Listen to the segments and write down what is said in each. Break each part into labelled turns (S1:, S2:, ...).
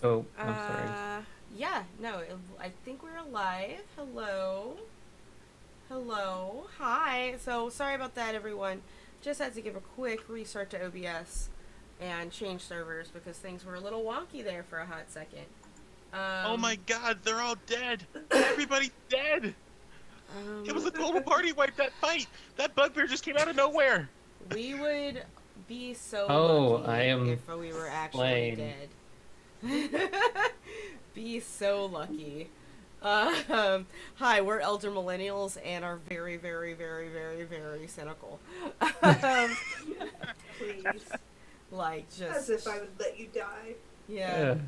S1: Oh, I'm sorry.
S2: Yeah, no, I think we're live. Hello. Hello. Hi. So, sorry about that, everyone. Just had to give a quick restart to OBS and change servers because things were a little wonky there for a hot second.
S3: Oh
S2: Um,
S3: my god, they're all dead. Everybody's dead. It was
S2: um,
S3: a total party wipe, that fight. That bugbear just came out of nowhere.
S2: we would be so
S1: Oh, I
S2: lucky
S1: am
S2: if we were actually
S1: slain.
S2: dead. Be so lucky. Hi, we're elder millennials and are very, very, very, very, very cynical. um,
S4: Please.
S2: like,
S4: As if I
S2: just,
S4: would let you die.
S2: yeah,
S1: Ugh.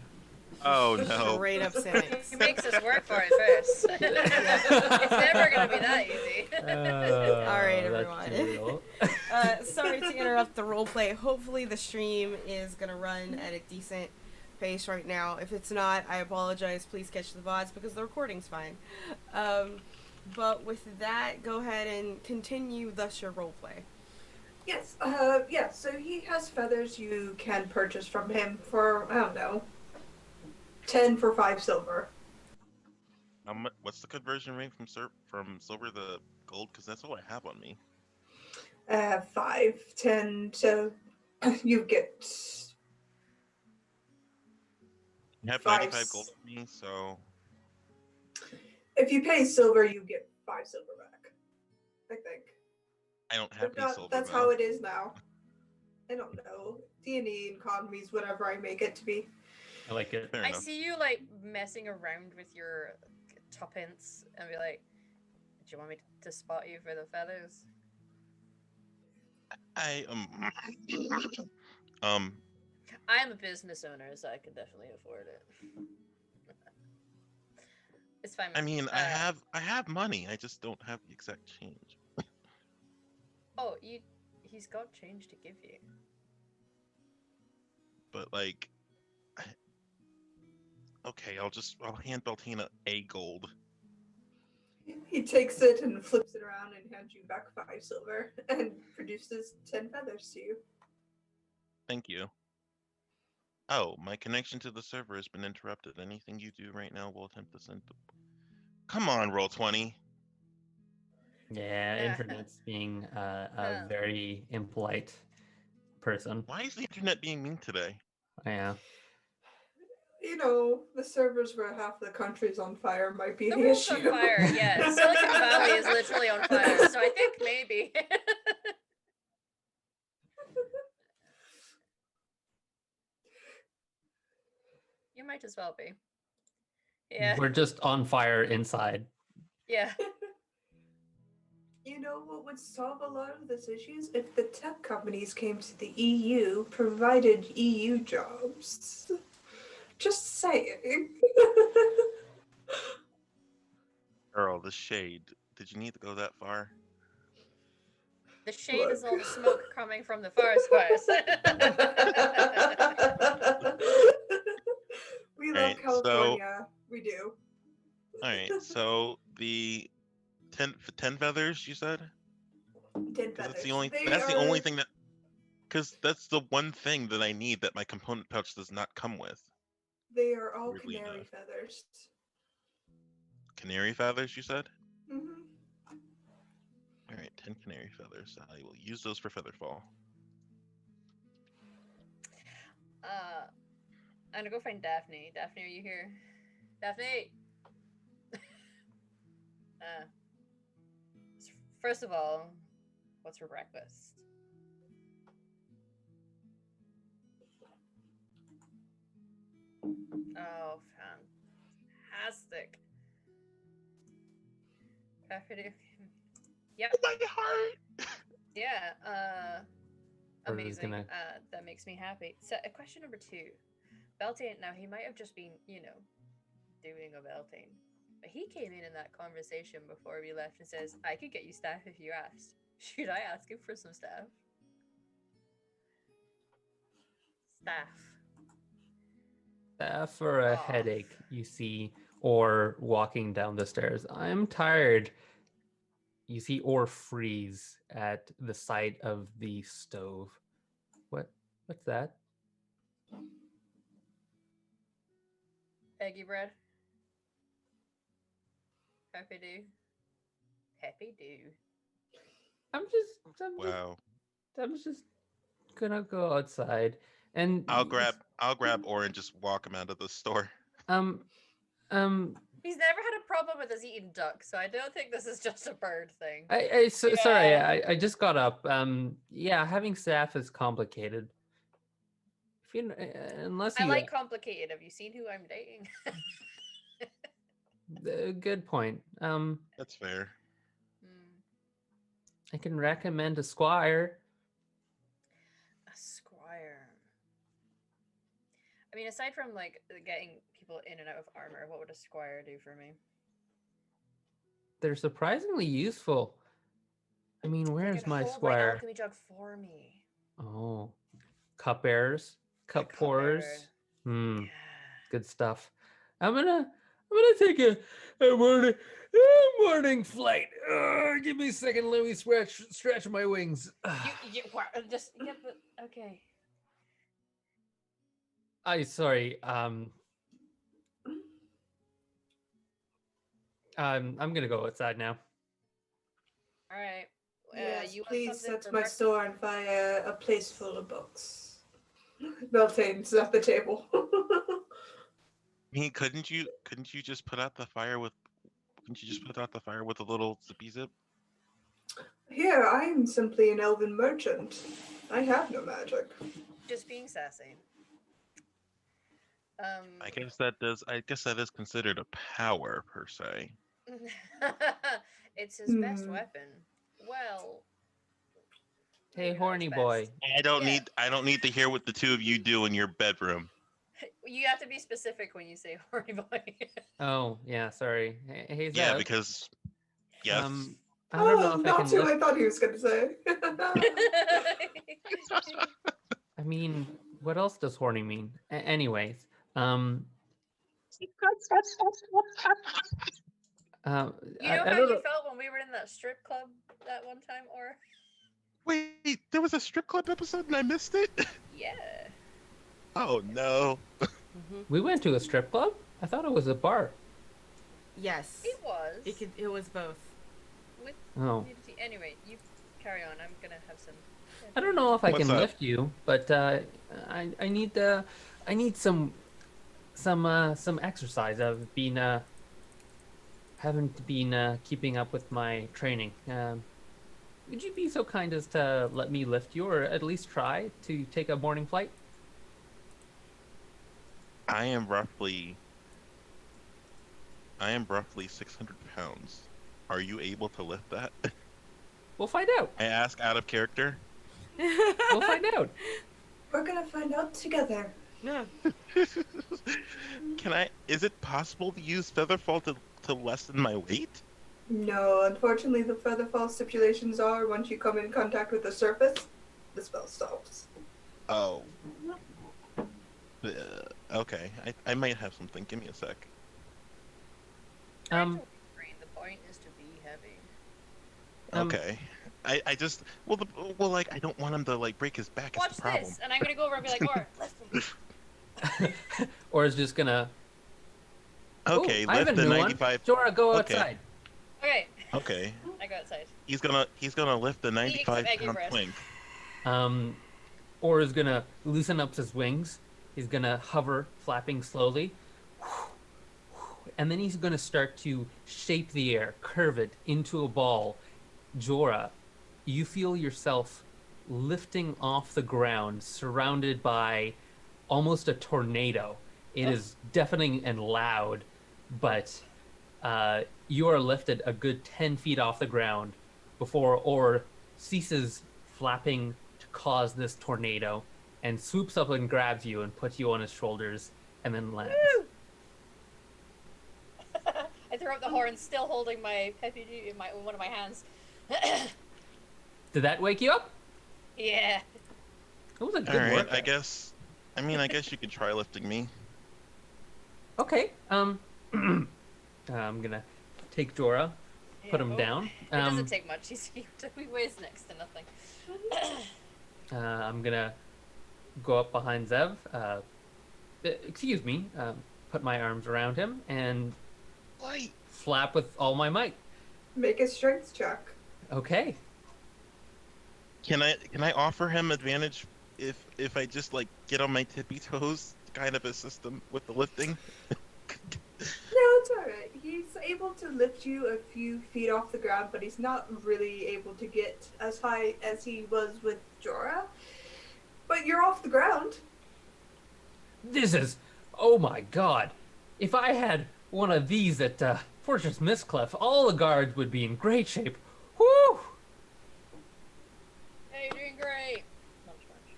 S3: Oh
S2: just
S3: no.
S2: straight up
S5: He
S2: cynics.
S5: makes us work for it first.
S2: Yeah.
S5: It's never gonna be that easy.
S2: All right,
S1: That's
S2: everyone.
S1: too real.
S2: Sorry to interrupt the roleplay. Hopefully, the stream is gonna run at a decent pace right now. If it's not, I apologize. Please catch the VODs because the recording's fine. Um, but with that, go ahead and continue thus your roleplay.
S4: Yes, yeah, so he has feathers you can purchase from him for, I don't know, 10 for 5 silver.
S3: What's the conversion rate from silver to gold? Because that's all I have on me.
S4: 5, 10, so you get
S3: I have
S4: 5.
S3: 95 gold on me, so
S4: If you pay silver, you get 5 silver back, I think.
S3: I don't have
S4: If
S3: any
S4: not,
S3: silver
S4: that's
S3: though.
S4: how it is now. I don't know. D&D economies, whatever I make it to be.
S1: I like it.
S3: Fair
S5: I
S3: enough.
S5: see you like messing around with your tuppence and be like, "Do you want me to spot you for the feathers?"
S3: I um
S5: I am a business owner, so I can definitely afford it. It's fine.
S3: I mean I have money. I just don't have the exact change.
S5: Oh, he's got change to give you.
S3: But like okay, I'll hand Beltina a gold.
S4: He takes it and flips it around and hands you back 5 silver and produces 10 feathers to you.
S3: Thank you. Oh, my connection to the server has been interrupted. Anything you do right now will attempt to send. Come on, roll 20.
S1: Yeah, internet's being a very impolite person.
S3: Why is the internet being mean today?
S1: Yeah.
S4: You know, the servers where half the country's on fire might be
S5: The
S4: the
S5: world's on
S4: issue.
S5: fire. Yeah, Silicon Valley is literally on fire. So I think maybe. You might as well be. Yeah.
S1: We're just on fire inside.
S5: Yeah.
S4: You know what would solve a lot of these issues? If the tech companies came to the EU, provided EU jobs. Just saying.
S3: Earl, the shade. Did you need to go that far?
S5: The shade is
S4: Look.
S5: all the smoke coming from the forest fires.
S4: We love
S3: Alright, so
S4: California. We do.
S3: alright, so the 10 feathers you said?
S4: 10
S3: Because
S4: feathers. They
S3: that's the only
S4: are
S3: thing that because that's the one thing that I need that my component pouch does not come with,
S4: they are all
S3: weirdly
S4: canary
S3: enough.
S4: feathers.
S3: Canary feathers, you said?
S4: Mm-hmm.
S3: Alright, 10 canary feathers. I will use those for featherfall.
S5: I'm gonna go find Daphne. Daphne, are you here? Daphne! Uh, first of all, what's for breakfast? Oh, fantastic. Perfect. Yep.
S3: My heart!
S5: Yeah.
S1: We're just
S5: Amazing.
S1: gonna.
S5: That makes me happy. So, question number two. Beltane, now he might have just been, doing a Beltane. But he came in that conversation before we left and says, I could get you staff if you asked. Should I ask him for some staff? Staff.
S1: For a
S5: Off.
S1: headache, you see, or walking down the stairs. I'm tired. You see or freeze at the sight of the stove. What? What's that?
S5: Eggy bread. Happy do. Happy do.
S1: I'm
S3: Wow.
S1: just gonna go outside and
S3: I'll grab Or and just walk him out of the store.
S1: um um
S5: He's never had a problem with us eating duck, so I don't think this is just a bird thing.
S1: sorry,
S5: Yeah.
S1: I just got up. Yeah, having staff is complicated. If you unless
S5: I
S1: you
S5: like complicated. Have you seen who I'm dating?
S1: good point.
S3: That's fair.
S5: Hmm.
S1: I can recommend a squire.
S5: A squire. I mean, aside from like getting people in and out of armor, what would a squire do for me?
S1: They're surprisingly useful. I mean,
S5: They
S1: where's
S5: can
S1: my
S5: hold my
S1: squire?
S5: alchemy jug for me.
S1: Oh, cup bearers,
S5: A
S1: cup
S5: cupbearer.
S1: pourers. Hmm,
S5: Yeah.
S1: good stuff. I'm gonna take a morning flight. Give me a second. Let me stretch my wings.
S5: Just yeah, but okay.
S1: Sorry. I'm gonna go outside now.
S5: All right.
S4: Yes,
S5: You want
S4: please
S5: something
S4: set
S5: for
S4: my
S5: breakfast?
S4: store on fire. A place full of books. Beltane's at the table.
S3: I mean, couldn't you just put out the fire with a little zippy zip?
S4: Here, I am simply an elven merchant. I have no magic.
S5: Just being sassy.
S3: I guess that is considered a power per se.
S5: It's his best weapon. Well,
S1: Hey,
S5: maybe not his
S1: horny
S5: best.
S1: boy.
S3: I don't need to hear what the two of you do in your bedroom.
S5: You have to be specific when you say horny boy.
S1: Oh yeah, sorry. Hey,
S3: Yeah,
S1: Zev.
S3: because yes.
S1: I don't know
S4: Oh,
S1: if I
S4: not
S1: can
S4: who
S1: lift.
S4: I thought he was going to say.
S1: I mean, what else does horny mean? Anyways,
S5: You know
S1: I
S5: how
S1: don't
S5: you
S1: know.
S5: felt when we were in that strip club that one time, or?
S3: Wait, there was a strip club episode and I missed it?
S5: Yeah.
S3: Oh no.
S1: We went to a strip club. I thought it was a bar.
S2: Yes.
S5: It was.
S2: It was both.
S5: With
S1: Oh.
S5: nudity. Anyway, you carry on. I'm gonna have some.
S1: I don't know if I
S3: What's
S1: can
S3: up?
S1: lift you, but I need some exercise. I've been haven't been keeping up with my training. Would you be so kind as to let me lift you, or at least try to take a morning flight?
S3: I am roughly 600 pounds. Are you able to lift that?
S1: We'll find out.
S3: I ask out of character.
S1: We'll find out.
S4: We're going to find out together.
S2: Yeah.
S3: Is it possible to use Featherfall to lessen my weight?
S4: No, unfortunately, the Featherfall stipulations are once you come in contact with the surface, the spell stops.
S3: Oh. Okay, I might have something. Give me a sec.
S1: Um,
S5: The point is to be heavy.
S3: Okay. I just like I don't want him to like break his back.
S5: Watch
S3: Is the problem.
S5: this, and I'm gonna go over and be like, "Or lift me."
S1: or is just gonna.
S3: Okay,
S1: Ooh, I have
S3: lift
S1: a
S3: the
S1: new
S3: 95.
S1: one. Jora, go
S3: Okay.
S1: outside.
S5: Okay,
S3: Okay.
S5: I go outside.
S3: He's gonna lift the
S5: Eating some
S3: 95
S5: eggy
S3: pound
S5: bread.
S3: swing.
S1: Or is gonna loosen up his wings. He's gonna hover, flapping slowly. And then he's gonna start to shape the air, curve it into a ball. Jora, you feel yourself lifting off the ground, surrounded by almost a tornado. It is deafening and loud, but you are lifted a good 10 feet off the ground before Or ceases flapping to cause this tornado and swoops up and grabs you and puts you on his shoulders and then lands.
S5: I throw up the horn, still holding my peppy in one of my hands.
S1: Did that wake you up?
S5: Yeah.
S1: It was a good
S3: All right,
S1: workout.
S3: I guess you could try lifting me.
S1: Okay. I'm gonna take Jora, put him
S5: Oh,
S1: down.
S5: It doesn't take much. He weighs next to nothing.
S1: I'm gonna go up behind Zev. Excuse me. put my arms around him and
S3: Light.
S1: flap with all my might.
S4: Make a strength check.
S1: Okay.
S3: Can I offer him advantage if I just like get on my tippy toes, kind of assist him with the lifting?
S4: No, it's alright. He's able to lift you a few feet off the ground, but he's not really able to get as high as he was with Jorah. But you're off the ground.
S1: This is, oh my god. If I had one of these at Fortress Mistclef, all the guards would be in great shape. Woo!
S5: Hey, you're doing great. Munch, munch.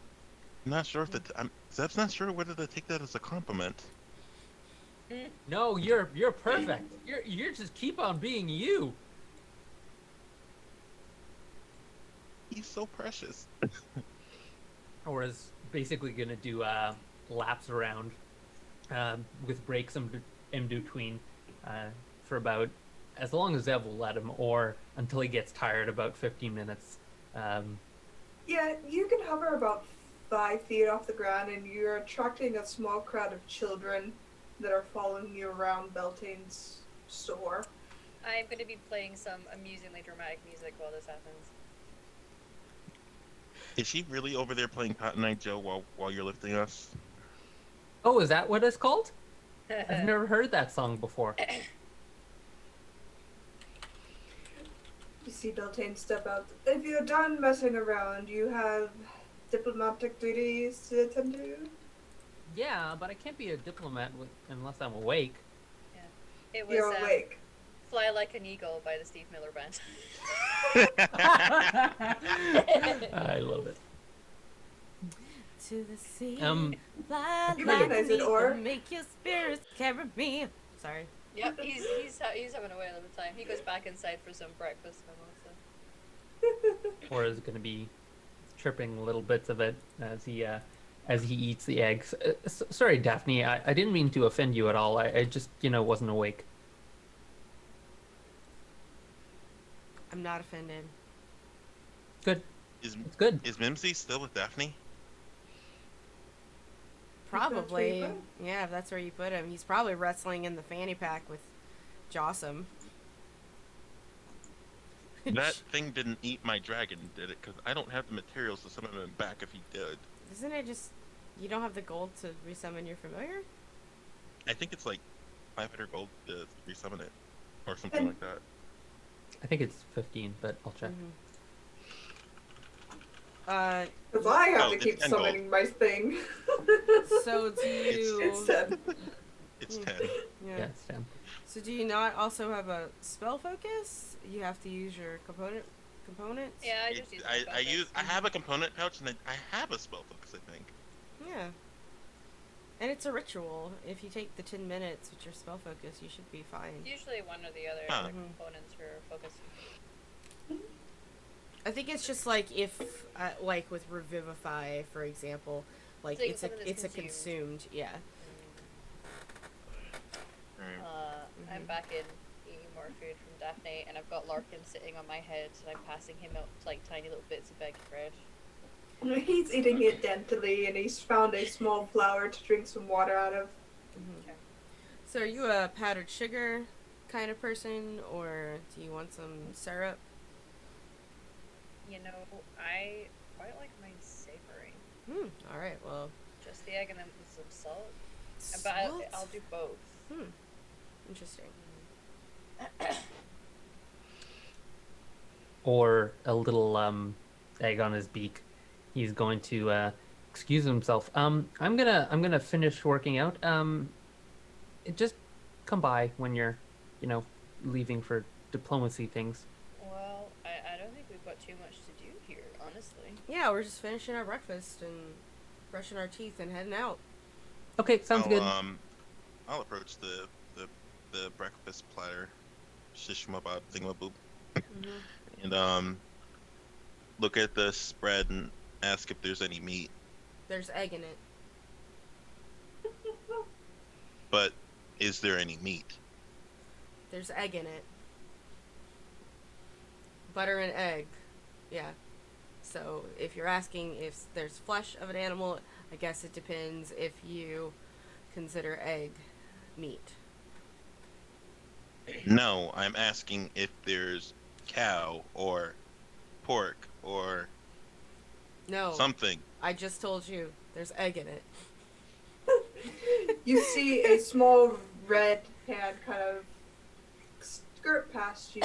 S3: I'm not sure if Zeb's not sure whether to take that as a compliment.
S1: No, you're perfect. You're just keep on being you.
S3: He's so precious.
S1: Or is basically gonna do laps around with breaks in between for about as long as Zev will let him, or until he gets tired, about 15 minutes.
S4: Yeah, you can hover about 5 feet off the ground, and you're attracting a small crowd of children that are following you around Beltane's store.
S5: I'm going to be playing some amusingly dramatic music while this happens.
S3: Is she really over there playing Cotton Eye Joe while you're lifting us?
S1: Oh, is that what it's called? I've never heard that song before.
S4: You see Beltane step out. If you're done messing around, you have diplomatic duties to attend to.
S1: Yeah, but I can't be a diplomat unless I'm awake.
S5: It was
S4: You're awake.
S5: Fly Like an Eagle by the Steve Miller Band.
S1: I love it.
S2: To the sea,
S1: fly
S4: You recognize it, or?
S2: make your spirits carry me. Sorry.
S5: Yep, he's having a whale of a time. He goes back inside for some breakfast also.
S1: Or is going to be tripping little bits of it as he eats the eggs. Sorry, Daphne, I didn't mean to offend you at all. I just, wasn't awake.
S2: I'm not offended.
S1: Good.
S3: Is
S1: It's good.
S3: Mimsy still with Daphne?
S2: Probably. Yeah, if that's where you put him. He's probably wrestling in the fanny pack with Jossum.
S3: That thing didn't eat my dragon, did it? Because I don't have the materials to summon him back if he did.
S2: Isn't it just... You don't have the gold to resummon your familiar?
S3: I think it's like 500 gold to resummon it. Or something like that.
S1: I think it's 15, but I'll check.
S4: Because I have
S3: Oh,
S4: to
S3: it's
S4: keep
S3: 10
S4: summoning my thing.
S2: So do you...
S4: It's 10.
S3: It's 10.
S1: Yeah, it's 10.
S2: So do you not also have a spell focus? You have to use your components?
S5: Yeah, I just use
S3: I have a component pouch and I have a spell focus, I think.
S2: Yeah. And it's a ritual. If you take the 10 minutes with your spell focus, you should be fine.
S5: Usually one or the other
S3: Huh.
S5: of the components for focus.
S2: I think it's just like if, like with Revivify, for example, like
S5: So you
S2: it's
S5: can
S2: a
S5: summon this
S2: consumed, yeah.
S5: I'm back in eating more food from Daphne, and I've got Larkin sitting on my head, and I'm passing him out like tiny little bits of baked bread.
S4: He's eating it daintily, and he's found a small flower to drink some water out of.
S5: Okay.
S2: So are you a powdered sugar kind of person, or do you want some syrup?
S5: You know, I quite like mine savory.
S2: Alright, well.
S5: Just the egg and then some salt. But I'll do both.
S2: Interesting.
S1: Or a little egg on his beak. He's going to excuse himself. I'm gonna finish working out. Just come by when you're, leaving for diplomacy things.
S5: Well, I don't think we've got too much to do here, honestly.
S2: Yeah, we're just finishing our breakfast and brushing our teeth and heading out.
S1: Okay, sounds good.
S3: I'll approach the breakfast platter, shishmabab thingamaboop, and look at the spread and ask if there's any meat.
S2: There's egg in it.
S3: But is there any meat?
S2: There's egg in it. Butter and egg. Yeah. So if you're asking if there's flesh of an animal, I guess it depends if you consider egg meat.
S3: No, I'm asking if there's cow or pork or
S2: No,
S3: something.
S2: I just told you there's egg in it.
S4: You see a small red hand kind of skirt past you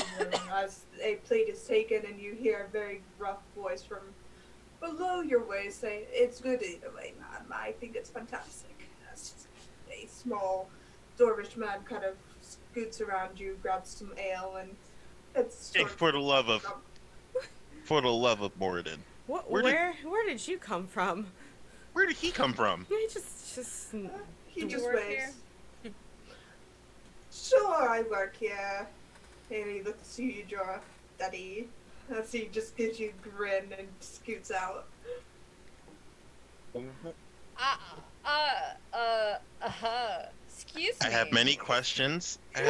S4: as a plate is taken, and you hear a very rough voice from below your waist say, "It's good either way, ma'am. I think it's fantastic." As a small dwarvish man kind of scoots around you, grabs some ale, and it's
S3: Hey, for the love of Morden,
S2: What?
S3: where did
S2: Where did you come from?
S3: where did he come from?
S2: He just.
S4: he
S5: Do
S4: just
S5: you work
S4: waves. Sure, I work here. And he looks to you, Jorah, Daddy, as he just gives you a grin and scoots out.
S5: Excuse me.
S3: I have many questions.
S5: Ooh,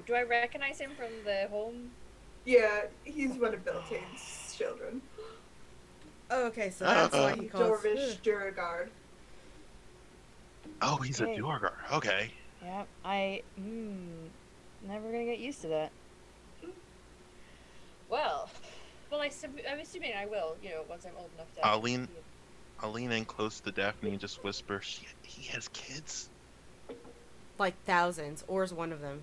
S5: do I recognize him from the home?
S4: Yeah, he's one of Beltane's children.
S2: Oh, okay, so that's why he calls.
S4: Dwarvish Duragard.
S3: Oh, he's
S5: Okay.
S3: a Duergar. Okay.
S5: Yeah, never gonna get used to that. Well, I'm assuming I will, once I'm old enough to.
S3: I'll lean in close to Daphne and just whisper, he has kids?
S2: Like thousands. Or's one of them.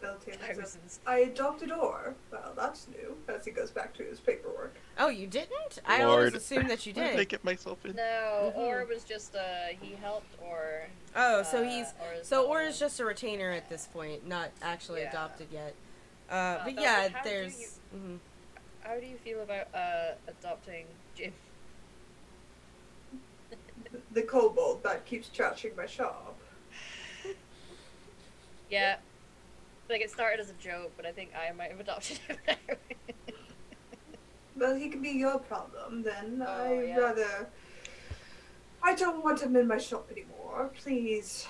S4: Beltane says,
S5: Thousands.
S4: I adopted Or. Well, that's new, as he goes back to his paperwork.
S2: Oh, you didn't? I always
S3: Lord.
S2: assumed that you
S3: Where did I
S2: did.
S3: get myself in?
S5: No,
S2: Mhm.
S5: Or was just he helped Or.
S2: Oh, so he's Or is
S5: just.
S2: just a retainer at this point, not actually
S5: Yeah.
S2: adopted yet.
S5: But
S2: But yeah,
S5: how do
S2: there's. Mhm.
S5: How do you feel about adopting Jim?
S4: The kobold that keeps trashing my shop.
S5: Yeah. Like it started as a joke, but I think I might have adopted him now.
S4: Well, he can be your problem, then.
S5: Oh, yeah.
S4: I don't want him in my shop anymore. Please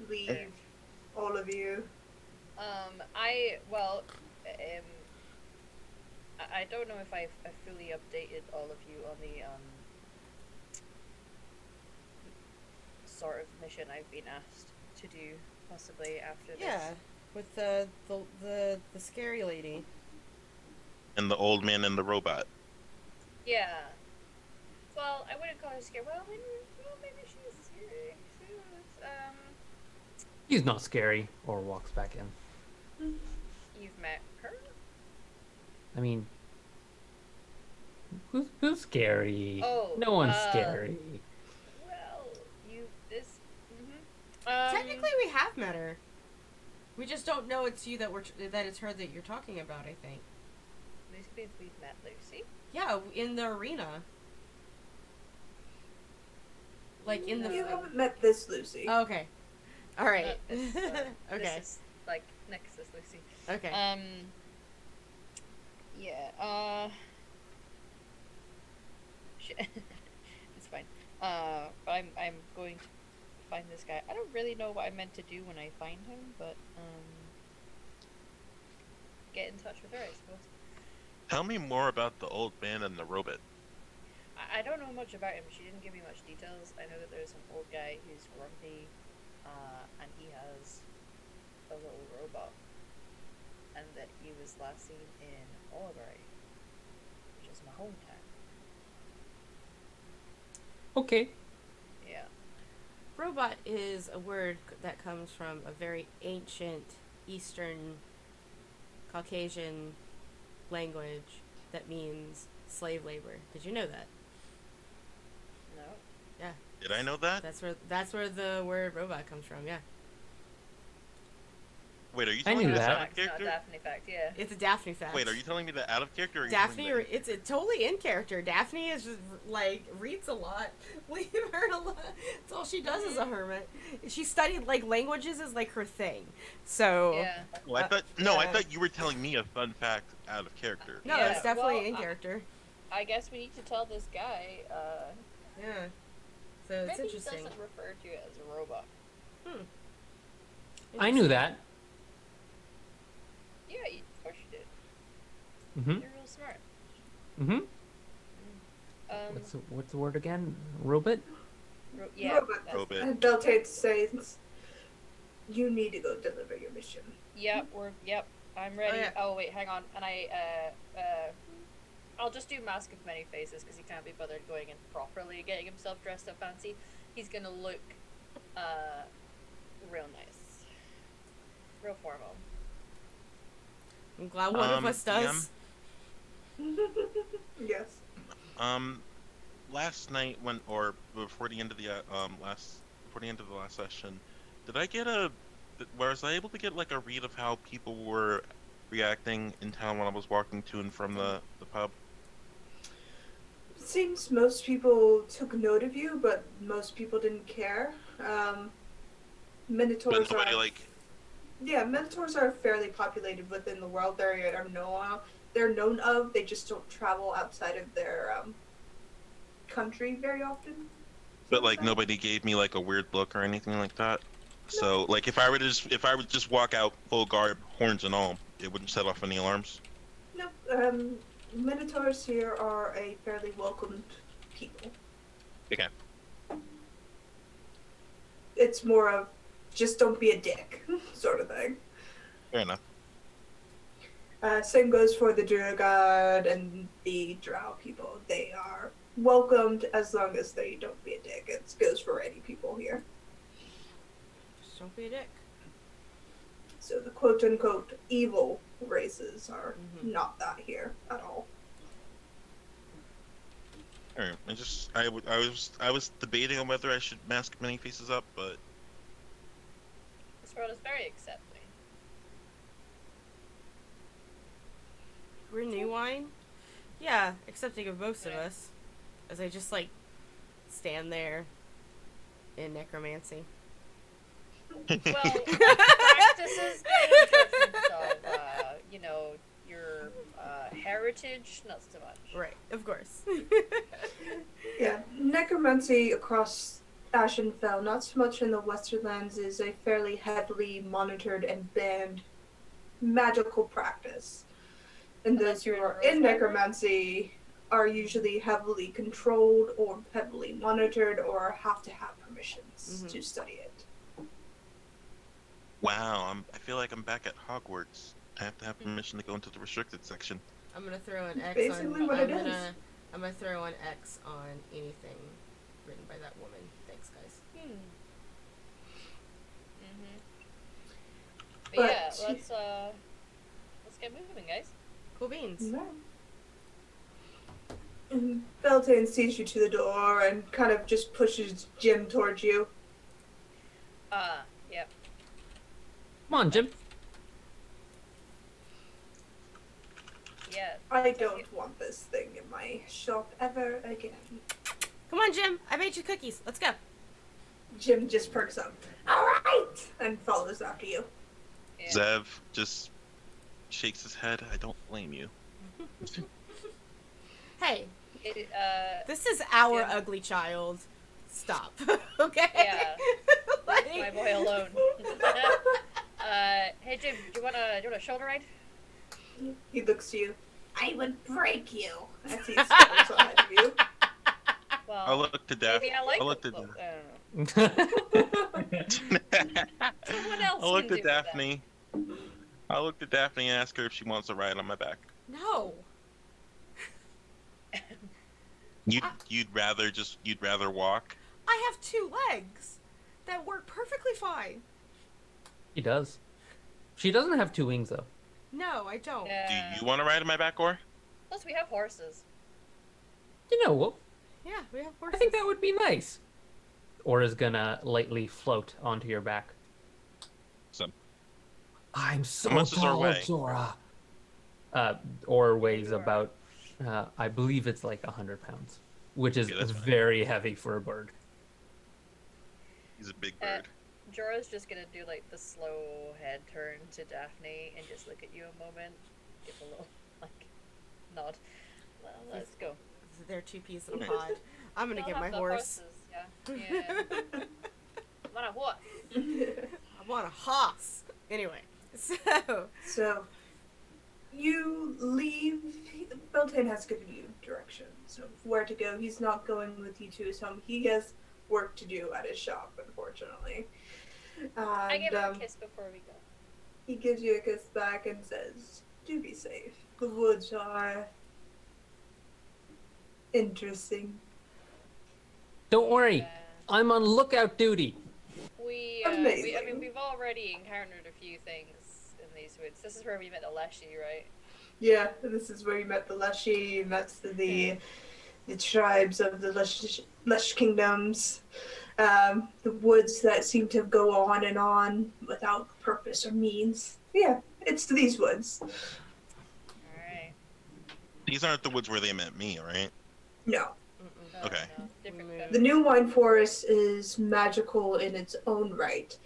S4: leave, all of you.
S5: I don't know if I've fully updated all of you on the sort of mission I've been asked to do, possibly after
S2: Yeah,
S5: this.
S2: with the scary lady.
S3: And the old man and the robot.
S5: Yeah. Well, I wouldn't call her scary. Well, maybe she's scary. She was,
S1: He's not scary. Or walks back in.
S5: you've met her?
S1: I mean, who's scary?
S5: Oh,
S1: No one's scary.
S5: Well,
S2: Technically, we have met her. We just don't know it's you that it's her that you're talking about. I think.
S5: Lucy means we've met Lucy.
S2: Yeah, in the arena. Like in the.
S4: You haven't met this Lucy.
S2: Oh, okay. All right.
S5: This,
S2: Okay.
S5: This is like Nexus Lucy.
S2: Okay.
S5: Yeah, shit. It's fine. But I'm going to find this guy. I don't really know what I meant to do when I find him, but, get in touch with her, I suppose.
S3: Tell me more about the old man and the robot.
S5: I don't know much about him. She didn't give me much details. I know that there's an old guy who's grumpy, and he has a little robot. And that he was last seen in Olivery, which is my hometown.
S1: Okay.
S5: Yeah.
S2: Robot is a word that comes from a very ancient Eastern Caucasian language that means slave labor. Did you know that?
S5: No.
S2: Yeah.
S3: Did I know that?
S2: That's where the word robot comes from. Yeah.
S3: Wait, are you
S1: I
S3: telling
S1: knew
S3: me this
S1: that.
S3: out of
S5: Fact, not a
S3: character?
S5: Daphne fact, yeah.
S2: It's a Daphne fact.
S3: Wait, are you telling me that out of character? Or are you
S2: Daphne,
S3: telling me
S2: it's totally in character. Daphne is just like reads a lot. Leave her alone. That's all she does as a hermit. She studied like languages is like her thing. So
S5: Yeah.
S3: Oh, I I
S2: yeah.
S3: thought you were telling me a fun fact out of character.
S2: no,
S5: Yeah,
S2: it's definitely
S5: well,
S2: in character.
S5: I guess we need to tell this guy,
S2: Yeah. So it's
S5: maybe
S2: interesting.
S5: he doesn't refer to it as a robot.
S1: I knew that.
S5: Yeah, of course you did.
S1: Mm-hmm.
S5: You're real smart.
S1: Mm-hmm. What's the word again? Robot?
S5: Yeah.
S4: Robot.
S5: that's-
S3: Robot.
S4: And Beltane says, "You need to go deliver your mission."
S5: Yep. I'm ready.
S2: yeah.
S5: Oh wait, hang on. And I'll just do Mask of Many Faces because he can't be bothered going in properly, getting himself dressed up fancy. He's gonna look, real nice, real formal.
S2: I'm glad one of us does.
S4: Yes.
S3: Last night or before the end of the last session, did I get was I able to get like a read of how people were reacting in town when I was walking to and from the pub?
S4: Seems most people took note of you, but most people didn't care. Minotaurs
S3: But nobody
S4: are
S3: like.
S4: yeah, Minotaurs are fairly populated within the world. They're known of. They just don't travel outside of their country very often.
S3: But like nobody gave me like a weird look or anything like that. So like if I would just walk out full garb, horns and all, it wouldn't set off any alarms.
S4: No, Minotaurs here are a fairly welcomed people.
S3: Okay.
S4: It's more of just don't be a dick sort of thing.
S3: Fair enough.
S4: Same goes for the Duragard and the Drow people. They are welcomed as long as they don't be a dick. It goes for any people here.
S2: Just don't be a dick.
S4: So the quote-unquote evil races are
S2: Mhm.
S4: not that here at all.
S3: All right. I was debating on whether I should mask Many Faces up, but
S5: This world is very accepting.
S2: We're new wine? Yeah, accepting of most of
S5: Yeah.
S2: us. As I just, like, stand there in necromancy.
S5: Well, practices in terms of, your heritage, not so much.
S2: Right, of course.
S4: Yeah, necromancy across Ashenfell, not so much in the Westerlands, is a fairly heavily monitored and banned magical practice. And
S5: Unless
S4: those who
S5: you're in
S4: are
S5: a
S4: in
S5: Rose Garden?
S4: necromancy are usually heavily controlled or heavily monitored or have to have permissions
S2: Mhm.
S4: to study it.
S3: wow, I feel like I'm back at Hogwarts. I have to have permission to go into the restricted section.
S2: I'm gonna throw an X
S4: Basically
S2: on.
S4: what
S2: I'm
S4: it is.
S2: gonna throw an X on anything written by that woman. Thanks, guys.
S5: But
S4: But-
S5: yeah, let's get moving, guys.
S2: Cool beans.
S4: No. And Beltane sees you to the door and kind of just pushes Jim towards you.
S5: Yep.
S1: Come on, Jim.
S5: Yeah.
S4: I don't want this thing in my shop ever again.
S2: Come on, Jim. I made you cookies. Let's go.
S4: Jim just perks up. All right, and follows after you.
S5: Yeah.
S3: Zev just shakes his head. I don't blame you.
S2: Hey,
S5: It,
S2: this is our
S5: Jim.
S2: ugly child. Stop. Okay?
S5: Yeah.
S2: Like-
S5: my boy alone. Hey Jim, do you want a shoulder ride?
S4: He looks to you. I would break you as he steps ahead of you.
S5: Well,
S3: I'll look to Daphne.
S5: maybe I like
S3: I'll look
S5: it.
S3: to
S5: Well, I don't know. Someone else
S3: I'll look
S5: can
S3: to
S5: do that.
S3: Daphne. I'll look to Daphne and ask her if she wants a ride on my back.
S2: No.
S3: You'd rather walk?
S2: I have 2 legs that work perfectly fine.
S1: He does. She doesn't have 2 wings, though.
S2: No, I don't.
S5: Yeah.
S3: Do you want to ride on my back, or?
S5: Plus, we have horses.
S1: You know what?
S2: Yeah, we have
S1: I
S2: horses.
S1: think that would be nice. Aura's gonna lightly float onto your back.
S3: So,
S1: I'm so
S3: How much is our
S1: tall,
S3: weigh?
S1: Zora. Aura weighs
S5: you are.
S1: about, I believe it's like 100 pounds, which is
S3: Okay, that's fine.
S1: very heavy for a bird.
S3: he's a big
S5: Uh,
S3: bird.
S5: Jorah's just gonna do like the slow head turn to Daphne and just look at you a moment, give a little like nod. Well, let's go.
S2: They're 2 peas in a
S3: Okay.
S2: pod. I'm gonna
S5: I'll
S2: get
S5: have
S2: my
S5: the
S2: horse.
S5: horses, yeah. I want a horse.
S2: I want a hoss. Anyway, so
S4: So, you leave. Beltane has given you directions of where to go. He's not going with you to his home. He has work to do at his shop, unfortunately.
S5: I give
S4: And
S5: him a kiss before we go.
S4: he gives you a kiss back and says, "Do be safe. The woods are interesting."
S1: Don't worry,
S5: Yeah.
S1: I'm on lookout duty.
S5: I mean,
S4: Amazing.
S5: we've already encountered a few things in these woods. This is where we met Aleshi, right?
S4: Yeah, this is where you met the Leshy, you met the tribes of the Lesh kingdoms, the woods that seem to go on without purpose or means. Yeah, it's these woods.
S5: Alright.
S3: These aren't the woods where they met me, right?
S4: No.
S5: No,
S3: Okay.
S5: no. Different
S4: The
S5: coast.
S4: New Wine Forest is magical in its own right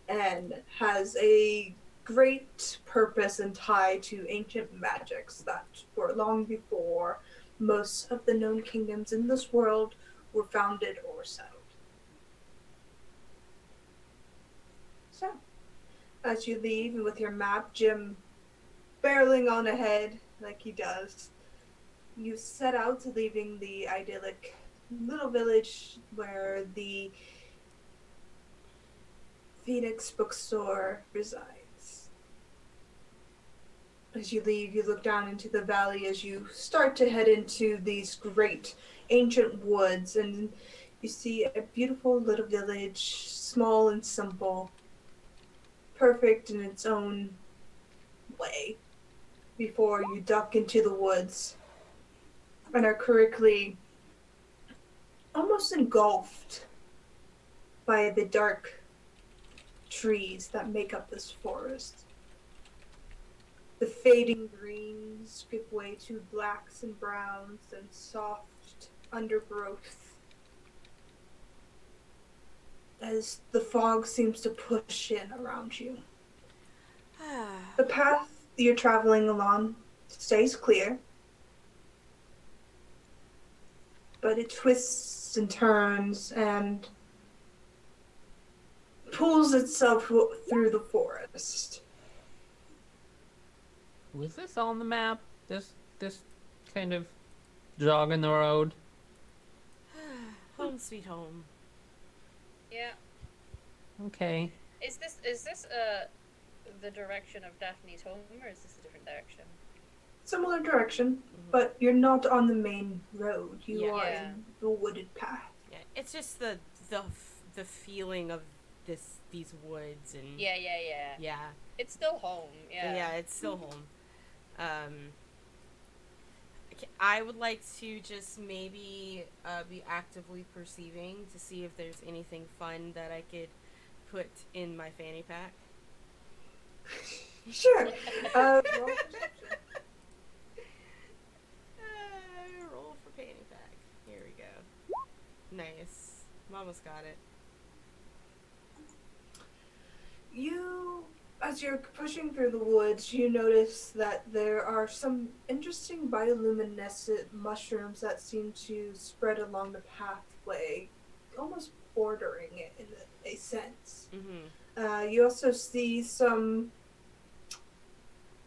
S4: and has a great purpose and tie to ancient magics that were long before most of the known kingdoms in this world were founded or settled. So, as you leave and with your map, Jim barreling on ahead like he does, you set out, leaving the idyllic little village where the Phoenix bookstore resides. As you leave, you look down into the valley as you start to head into these great ancient woods, and you see a beautiful little village, small and simple, perfect in its own way, before you duck into the woods and are quickly almost engulfed by the dark trees that make up this forest. The fading greens give way to blacks and browns and soft undergrowth as the fog seems to push in around you. The path you're traveling along stays clear, but it twists and turns and pulls itself through the forest.
S1: Was this on the map? This kind of jog in the road?
S2: Home sweet home.
S5: Yeah.
S1: Okay.
S5: Is this the direction of Daphne's home, or is this a different direction?
S4: Similar direction, but you're not on the main road. You
S2: Yeah.
S4: are
S5: Yeah.
S4: in the wooded path.
S2: Yeah, it's just the feeling of these woods and
S5: Yeah.
S2: yeah,
S5: It's still home. Yeah.
S2: yeah, it's still home. I would like to just maybe be actively perceiving to see if there's anything fun that I could put in my fanny pack.
S4: Sure. Roll perception.
S2: Roll for fanny pack. Here we go. Nice. Almost got it.
S4: You, as you're pushing through the woods, you notice that there are some interesting bioluminescent mushrooms that seem to spread along the pathway, almost bordering it in a sense.
S2: Mm-hmm.
S4: You also see some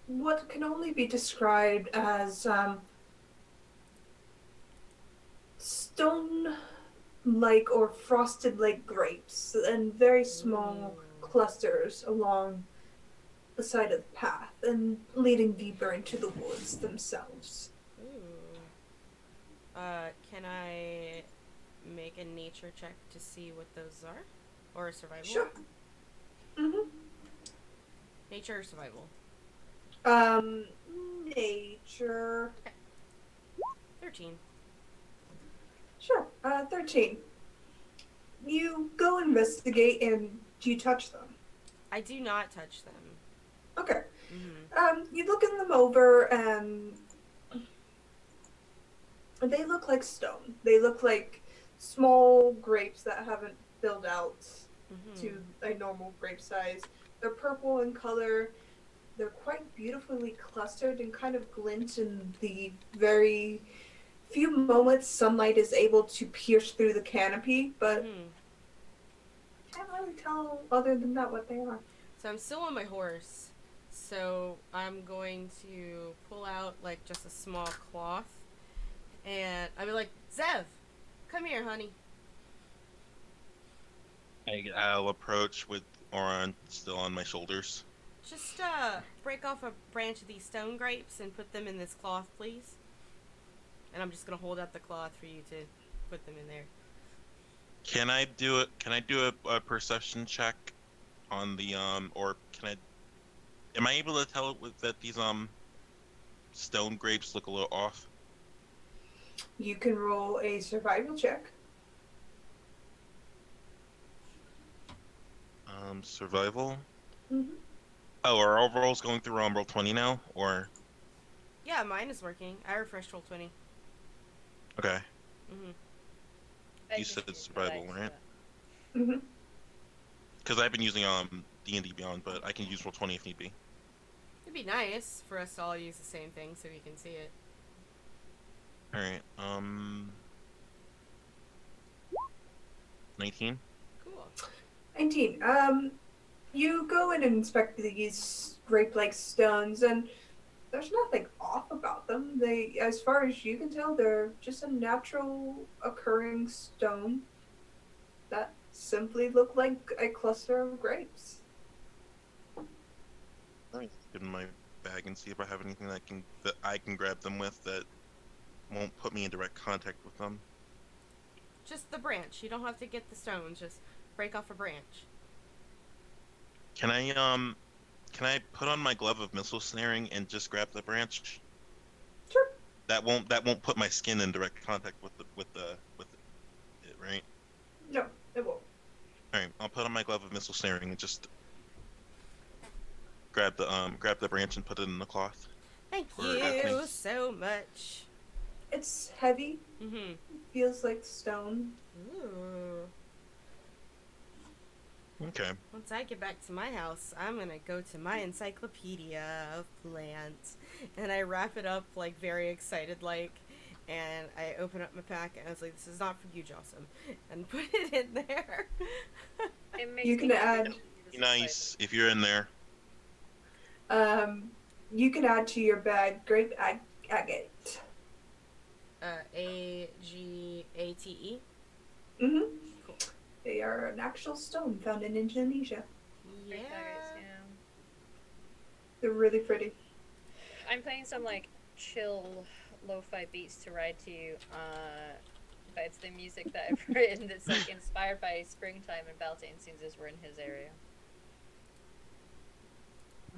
S4: what can only be described as stone-like or frosted-like grapes, and very small clusters along the side of the path, and leading deeper into the woods themselves.
S2: Ooh. Can I make a nature check to see what those are? Or a survival?
S4: Sure. Mm-hmm.
S2: Nature or survival?
S4: Nature.
S2: 13.
S4: Sure. 13. You go investigate, and do you touch them?
S2: I do not touch them.
S4: Okay.
S2: Mm-hmm.
S4: You look in them over, and they look like stone. They look like small grapes that haven't filled out to a normal grape size. They're purple in color. They're quite beautifully clustered and kind of glint in the very few moments sunlight is able to pierce through the canopy, but can't really tell other than that what they are.
S2: So I'm still on my horse. So I'm going to pull out like just a small cloth And I'd be like, Zev, come here, honey.
S3: I'll approach with Oran still on my shoulders.
S2: Just break off a branch of these stone grapes and put them in this cloth, please. And I'm just gonna hold out the cloth for you to put them in there.
S3: Can I do it? Can I do a perception check on the or can I? Am I able to tell that these stone grapes look a little off?
S4: You can roll a survival check.
S3: Survival.
S4: Mm-hmm.
S3: Oh, are all rolls going through roll 20 now, or
S2: Yeah, mine is working. I refreshed roll 20.
S3: okay?
S2: Mm-hmm.
S5: I
S3: You
S5: just
S3: said
S5: use
S3: survival,
S5: dice,
S3: right?
S5: but-
S4: Mm-hmm.
S3: Because I've been using D&D Beyond, but I can use roll 20 if need be.
S2: It'd be nice for us to all use the same thing so we can see it.
S3: All right. 19.
S2: Cool.
S4: 19. You go in and inspect these grape-like stones, and there's nothing off about them. They, as far as you can tell, they're just a natural occurring stone that simply look like a cluster of grapes.
S3: Get in my bag and see if I have anything that I can grab them with that won't put me in direct contact with them.
S2: Just the branch. You don't have to get the stones. Just break off a branch.
S3: Can I put on my glove of missile snaring and just grab the branch?
S4: Sure.
S3: That won't put my skin in direct contact with it, right?
S4: No, it won't.
S3: All right, I'll put on my glove of missile snaring and just grab the branch and put it in the cloth.
S2: Thank
S3: Or
S2: you
S3: Acme.
S2: so much.
S4: It's heavy.
S2: Mm-hmm.
S4: Feels like stone.
S2: Ooh.
S3: Okay.
S2: Once I get back to my house, I'm gonna go to my encyclopedia of plants, and I wrap it up like very excited, and I open up my pack, and I was like, "This is not for you, Jossum," and put it in there.
S5: It makes
S4: You
S5: me
S4: can
S5: happy
S4: add-
S5: that he was
S3: Nice
S5: excited.
S3: if you're in there.
S4: You can add to your bag grape agate.
S2: Agate.
S4: Mm-hmm.
S2: Cool.
S4: They are an actual stone found in Indonesia.
S2: Yeah.
S5: Great nuggets, yeah.
S4: They're really pretty.
S5: I'm playing some like chill lo-fi beats to ride to, but it's the music that I've written that's like inspired by springtime and Beltane since we're in his area.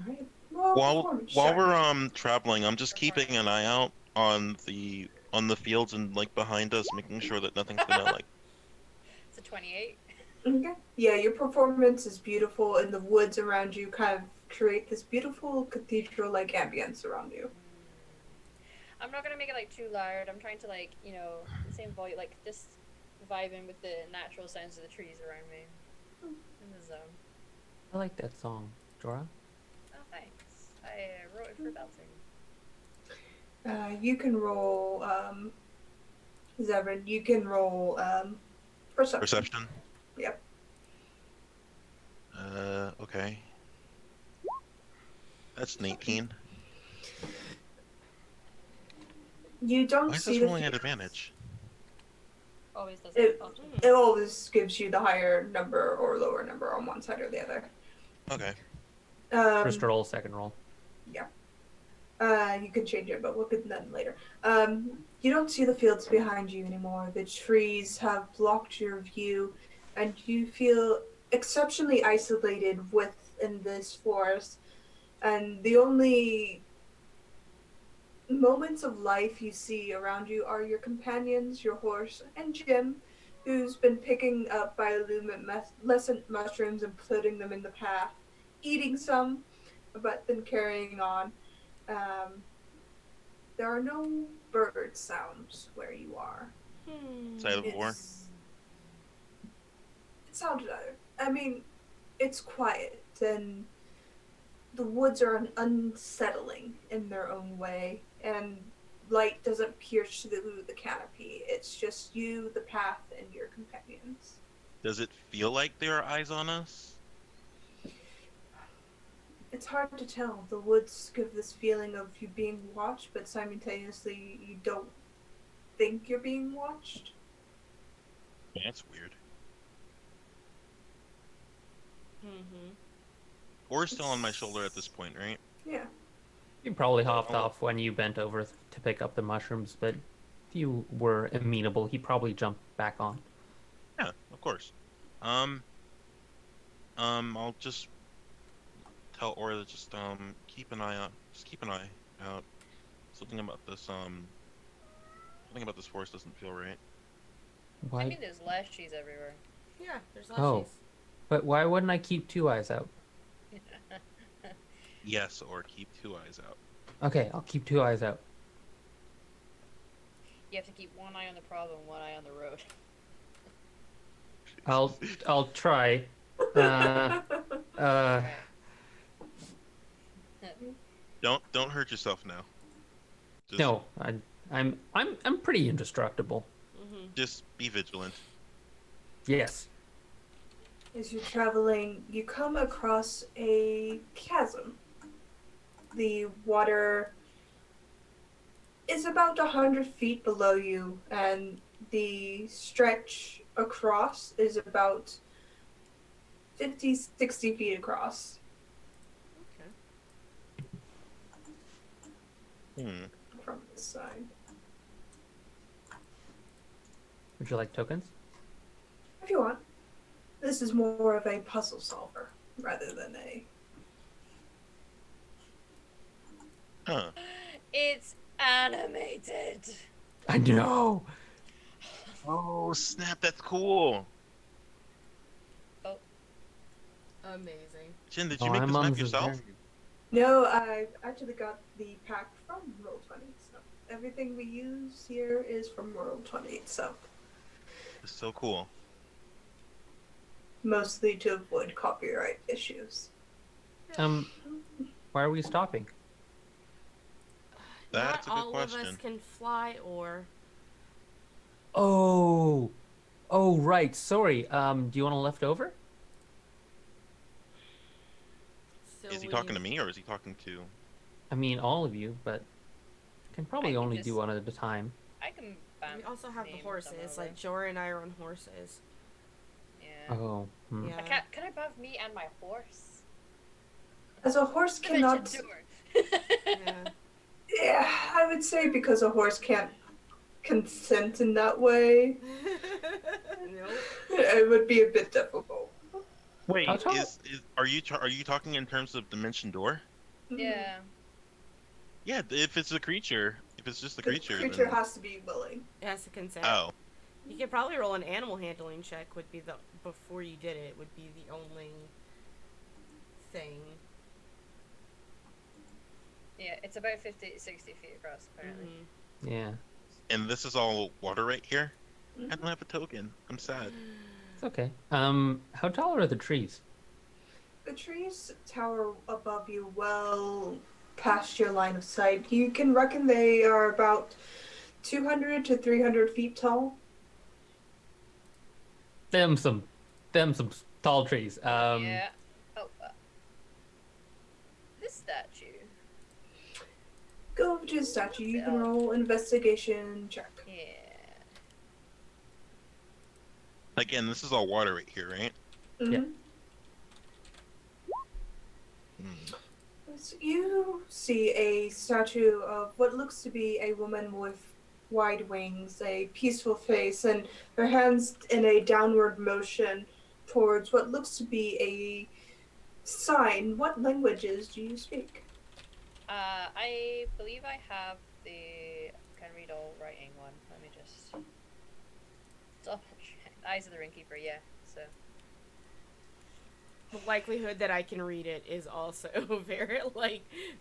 S4: All right. Well,
S3: While
S4: performance
S3: while
S4: check.
S3: we're traveling, I'm just keeping an eye out on the fields and like behind us, making sure that nothing's gonna like.
S5: It's a 28.
S4: Okay. Yeah, your performance is beautiful, and the woods around you kind of create this beautiful cathedral-like ambience around you.
S5: I'm not gonna make it like too loud. I'm trying to like, the same voice, like just vibing with the natural sounds of the trees around me in the zone.
S1: I like that song, Jorah.
S5: Oh, thanks. I wrote it for Belting.
S4: You can roll, Zevran, you can roll perception.
S3: Perception.
S4: Yep.
S3: Okay. That's an 18.
S4: You don't
S3: Why is
S4: see
S3: this
S4: the
S3: rolling at
S4: fields.
S3: advantage?
S5: Always does
S4: It-
S5: it. Oh,
S4: It always gives you the higher number or lower number on one side or the other.
S3: Okay.
S1: First
S4: Um,
S1: roll, second roll.
S4: You can change it, but we'll get that later. You don't see the fields behind you anymore. The trees have blocked your view, and you feel exceptionally isolated within this forest. And the only moments of life you see around you are your companions, your horse, and Jim, who's been picking up bioluminescent mushrooms and putting them in the path, eating some, but then carrying on. Um, there are no bird sounds where you are.
S3: Side of war.
S4: It sounded other. I mean, it's quiet and the woods are unsettling in their own way, and light doesn't pierce through the canopy. It's just you, the path, and your companions.
S3: Does it feel like there are eyes on us?
S4: It's hard to tell. The woods give this feeling of you being watched, but simultaneously you don't think you're being watched.
S3: That's weird.
S2: Mm-hmm.
S3: Oar's still on my shoulder at this point, right?
S4: Yeah.
S1: You probably hopped
S3: Oh.
S1: off when you bent over to pick up the mushrooms, but if you were amenable, he probably jumped back on.
S3: Yeah, of course. Um, I'll just tell Ora to just keep an eye out. Just keep an eye out. Something about this forest doesn't feel right.
S5: I
S1: Why?
S5: mean, there's lash cheese everywhere.
S2: Yeah, there's
S1: Oh.
S2: lashes.
S1: But why wouldn't I keep two eyes out?
S3: Yes, or keep two eyes out.
S1: Okay, I'll keep two eyes out.
S5: You have to keep one eye on the problem, one eye on the road.
S1: I'll try. Uh, uh,
S3: Don't hurt yourself now. Just,
S1: no, I'm pretty indestructible.
S2: Mm-hmm.
S3: just be vigilant.
S1: Yes.
S4: As you're traveling, you come across a chasm. The water is about 100 feet below you, and the stretch across is about 50, 60 feet across.
S2: Okay.
S3: Hmm.
S4: From this side.
S1: Would you like tokens?
S4: If you want. This is more of a puzzle solver rather than a...
S3: Huh.
S5: It's animated.
S1: I know.
S3: Oh snap! That's cool.
S2: Amazing.
S3: Jin, did
S1: Oh,
S3: you make
S1: I'm
S3: this map
S1: Mum's
S3: yourself?
S1: very-
S4: No, I actually got the pack from Roll20. So everything we use here is from Roll20. So
S3: It's so cool.
S4: mostly to avoid copyright issues.
S1: Why are we stopping?
S3: That's
S2: Not
S3: a good
S2: all of us
S3: question.
S2: can fly or.
S1: Oh, oh, right. Sorry. Do you want a leftover?
S2: So
S3: Is he
S2: we-
S3: talking to me or is he talking to?
S1: I mean, all of you, but can probably
S5: I can
S1: only
S5: just-
S1: do one at a time.
S5: I can.
S2: We also have the
S5: name
S2: horses.
S5: some
S2: Like
S5: over.
S2: Jorah and I are on horses.
S5: Yeah.
S1: Oh, hmm.
S2: Yeah.
S5: Can I buff me and my horse?
S4: As a horse cannot...
S5: Dimension door.
S2: Yeah.
S4: Yeah, I would say because a horse can't consent in that way,
S2: Nope.
S4: it would be a bit difficult.
S3: Wait,
S1: I'll try-
S3: are you talking in terms of dimension door?
S5: Yeah.
S3: Yeah, if it's a creature, if it's just a
S4: The
S3: creature,
S4: creature
S3: then...
S4: has to be willing.
S2: It has to consent.
S3: Oh,
S2: You could probably roll an animal handling check. Would be the before you did it would be the only thing.
S5: Yeah, it's about 50, 60 feet across, apparently.
S2: Mhm.
S1: Yeah,
S3: and this is all water right here. I
S4: Mhm.
S3: don't have a token. I'm sad.
S1: it's okay. How tall are the trees?
S4: The trees tower above you well past your line of sight. You can reckon they are about 200 to 300 feet tall.
S1: Them some tall trees.
S5: Yeah. Oh. This statue.
S4: Go over to the statue. You can roll investigation check.
S5: Yeah.
S3: Again, this is all water right here, right?
S1: Yeah.
S4: Mhm.
S3: Hmm.
S4: So you see a statue of what looks to be a woman with wide wings, a peaceful face, and her hands in a downward motion towards what looks to be a sign. What languages do you speak?
S5: I believe I have the can read all writing one. Let me just double check. Eyes of the Ringkeeper, yeah. So
S2: The likelihood that I can read it is also very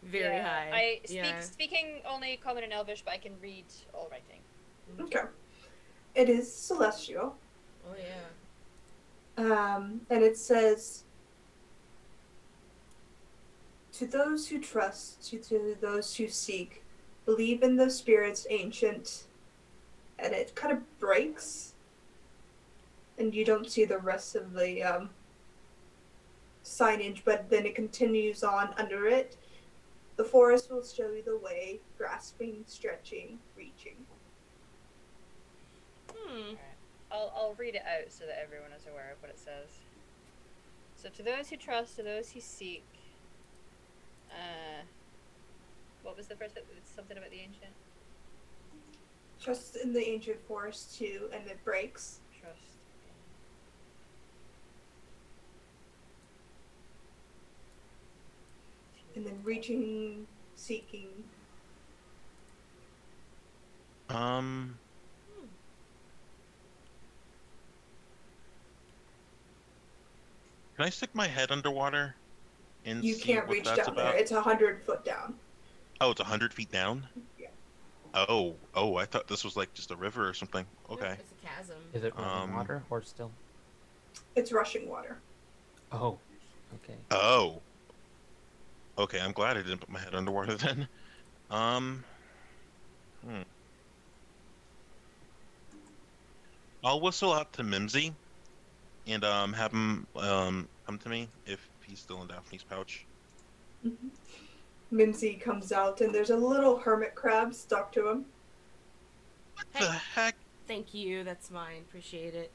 S2: very
S5: yeah,
S2: high.
S5: I
S2: Yeah.
S5: speaking only Common and Elvish, but I can read all writing.
S4: Okay. It is celestial.
S2: Oh yeah.
S4: And it says, to those who trust, to those who seek, believe in the spirits ancient. And it kind of breaks. And you don't see the rest of the signage, but then it continues on under it. The forest will show you the way, grasping, stretching, reaching.
S5: I'll read it out so that everyone is aware of what it says. So, to those who trust, to those who seek. What was the first bit? Something about the ancient.
S4: Trust in the ancient forest too, and it breaks.
S5: Trust.
S4: And then reaching, seeking.
S3: Um. Can I stick my head underwater and
S4: You
S3: see
S4: can't
S3: what
S4: reach
S3: that's
S4: down there.
S3: about?
S4: It's 100 foot down.
S3: Oh, it's 100 feet down?
S4: Yeah.
S3: Oh, I thought this was like just a river or something. Okay.
S2: Nope, it's a chasm.
S1: Is it running
S3: Um,
S1: water or still?
S4: It's rushing water.
S1: Oh, okay.
S3: Oh. Okay, I'm glad I didn't put my head underwater then. Um, hmm. I'll whistle out to Mimsy and have him come to me if he's still in Daphne's pouch.
S4: Mm-hmm. Mimsy comes out, and there's a little hermit crab stuck to him.
S3: What
S2: Hey.
S3: the heck?
S2: Thank you. That's mine. Appreciate it.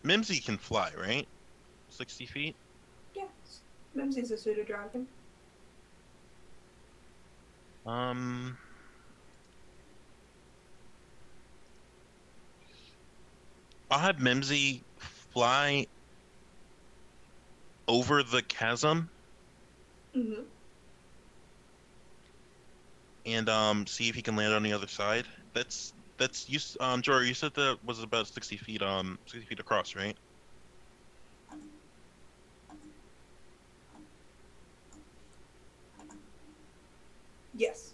S3: Mimsy can fly, right? 60 feet?
S4: Yes. Mimsy's a pseudo dragon.
S3: Um, I'll have Mimsy fly over the chasm
S4: Mm-hmm.
S3: and see if he can land on the other side. That's you Jorah, you said that was about 60 feet 60 feet across, right?
S4: Yes.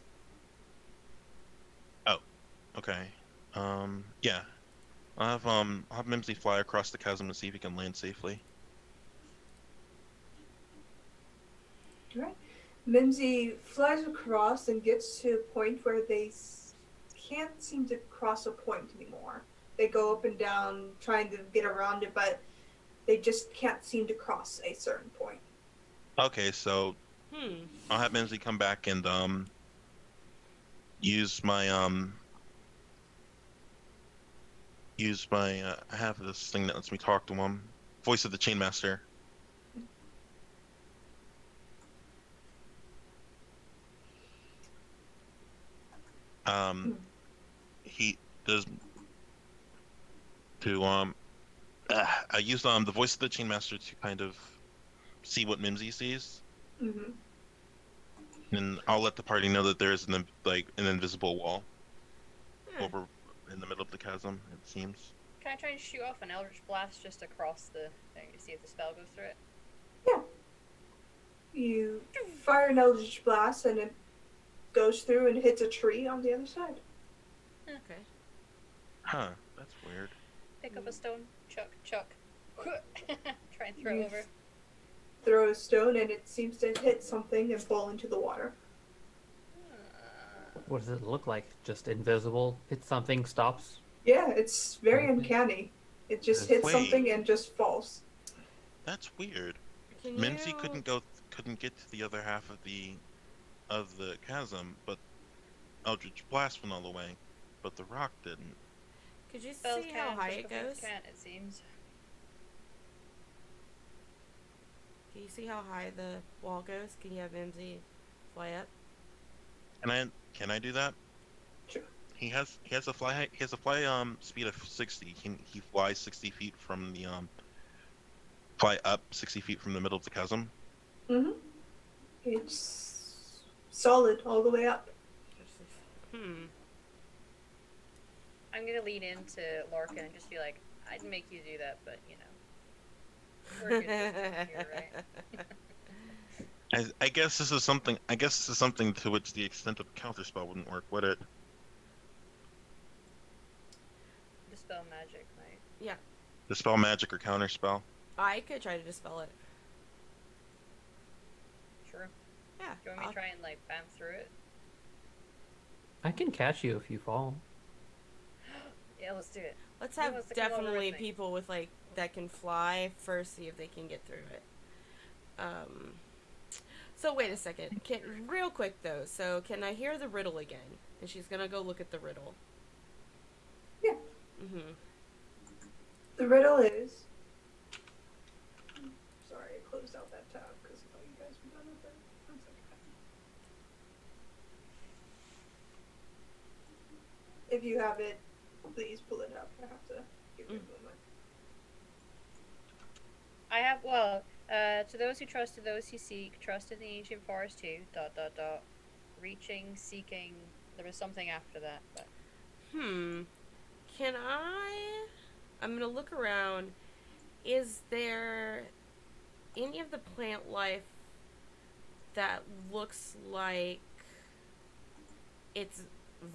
S3: Oh, okay. Yeah. I'll have Mimsy fly across the chasm to see if he can land safely.
S4: Right. Mimsy flies across and gets to a point where they can't seem to cross a point anymore. They go up and down trying to get around it, but they just can't seem to cross a certain point.
S3: Okay, so I'll have Mimsy come back and use my I have this thing that lets me talk to him. Voice of the Chainmaster. Um, he does to I use the voice of the Chainmaster to kind of see what Mimsy sees,
S4: Mm-hmm.
S3: and I'll let the party know that there is an invisible wall
S2: Huh.
S3: over in the middle of the chasm. It seems.
S5: Can I try and shoot off an Eldritch Blast just across the thing to see if the spell goes through it?
S4: Yeah. You fire an Eldritch Blast and it goes through and hits a tree on the other side.
S2: Okay.
S3: Huh? That's weird.
S5: Pick up a stone, chuck. Try and throw
S4: You
S5: it over.
S4: throw a stone and it seems to hit something and fall into the water.
S1: What does it look like? Just invisible? Hits something, stops?
S4: Yeah, it's very
S1: Okay.
S4: uncanny. It just
S3: Wait.
S4: hits something and just falls.
S3: That's weird.
S2: Can
S3: Mimsy
S2: you...
S3: couldn't get to the other half of the chasm, but Eldritch Blast went all the way, but the rock didn't.
S2: Could you
S5: Spells
S2: see how
S5: can,
S2: high
S5: just
S2: it
S5: because
S2: goes?
S5: can't, it seems.
S2: Can you see how high the wall goes? Can you have Mimsy fly up?
S3: Can I do that?
S4: Sure.
S3: He has a fly speed of 60. He flies 60 feet from the fly up 60 feet from the middle of the chasm.
S4: Mm-hmm. It's solid all the way up.
S5: I'm gonna lean into Lorcan and just be like, I'd make you do that, but you know. We're good here, right?
S3: I guess this is something. I guess this is something to which the extent of a counterspell wouldn't work, would it?
S5: Dispel magic, might.
S2: Yeah.
S3: Dispel magic or counterspell.
S2: I could try to dispel it.
S5: Sure.
S2: Yeah.
S5: Do you want me to try and like bam through it?
S1: I can catch you if you fall.
S5: Yeah, let's do it.
S2: Let's
S5: Who
S2: have
S5: wants to come over
S2: definitely
S5: with me?
S2: people with like that can fly first. See if they can get through it. So wait a second. Real quick though. So can I hear the riddle again? And she's gonna go look at the riddle.
S4: Yeah.
S2: Mm-hmm.
S4: The riddle is. Sorry, I closed out that tab because I thought you guys were done with it. One second. If you have it, please pull it up. I have to give you a moment.
S5: I have, well, to those who trust, to those who seek, trust in the ancient forest too, ... Reaching, seeking, there was something after that, but...
S2: Can I... I'm gonna look around. Is there any of the plant life that looks like it's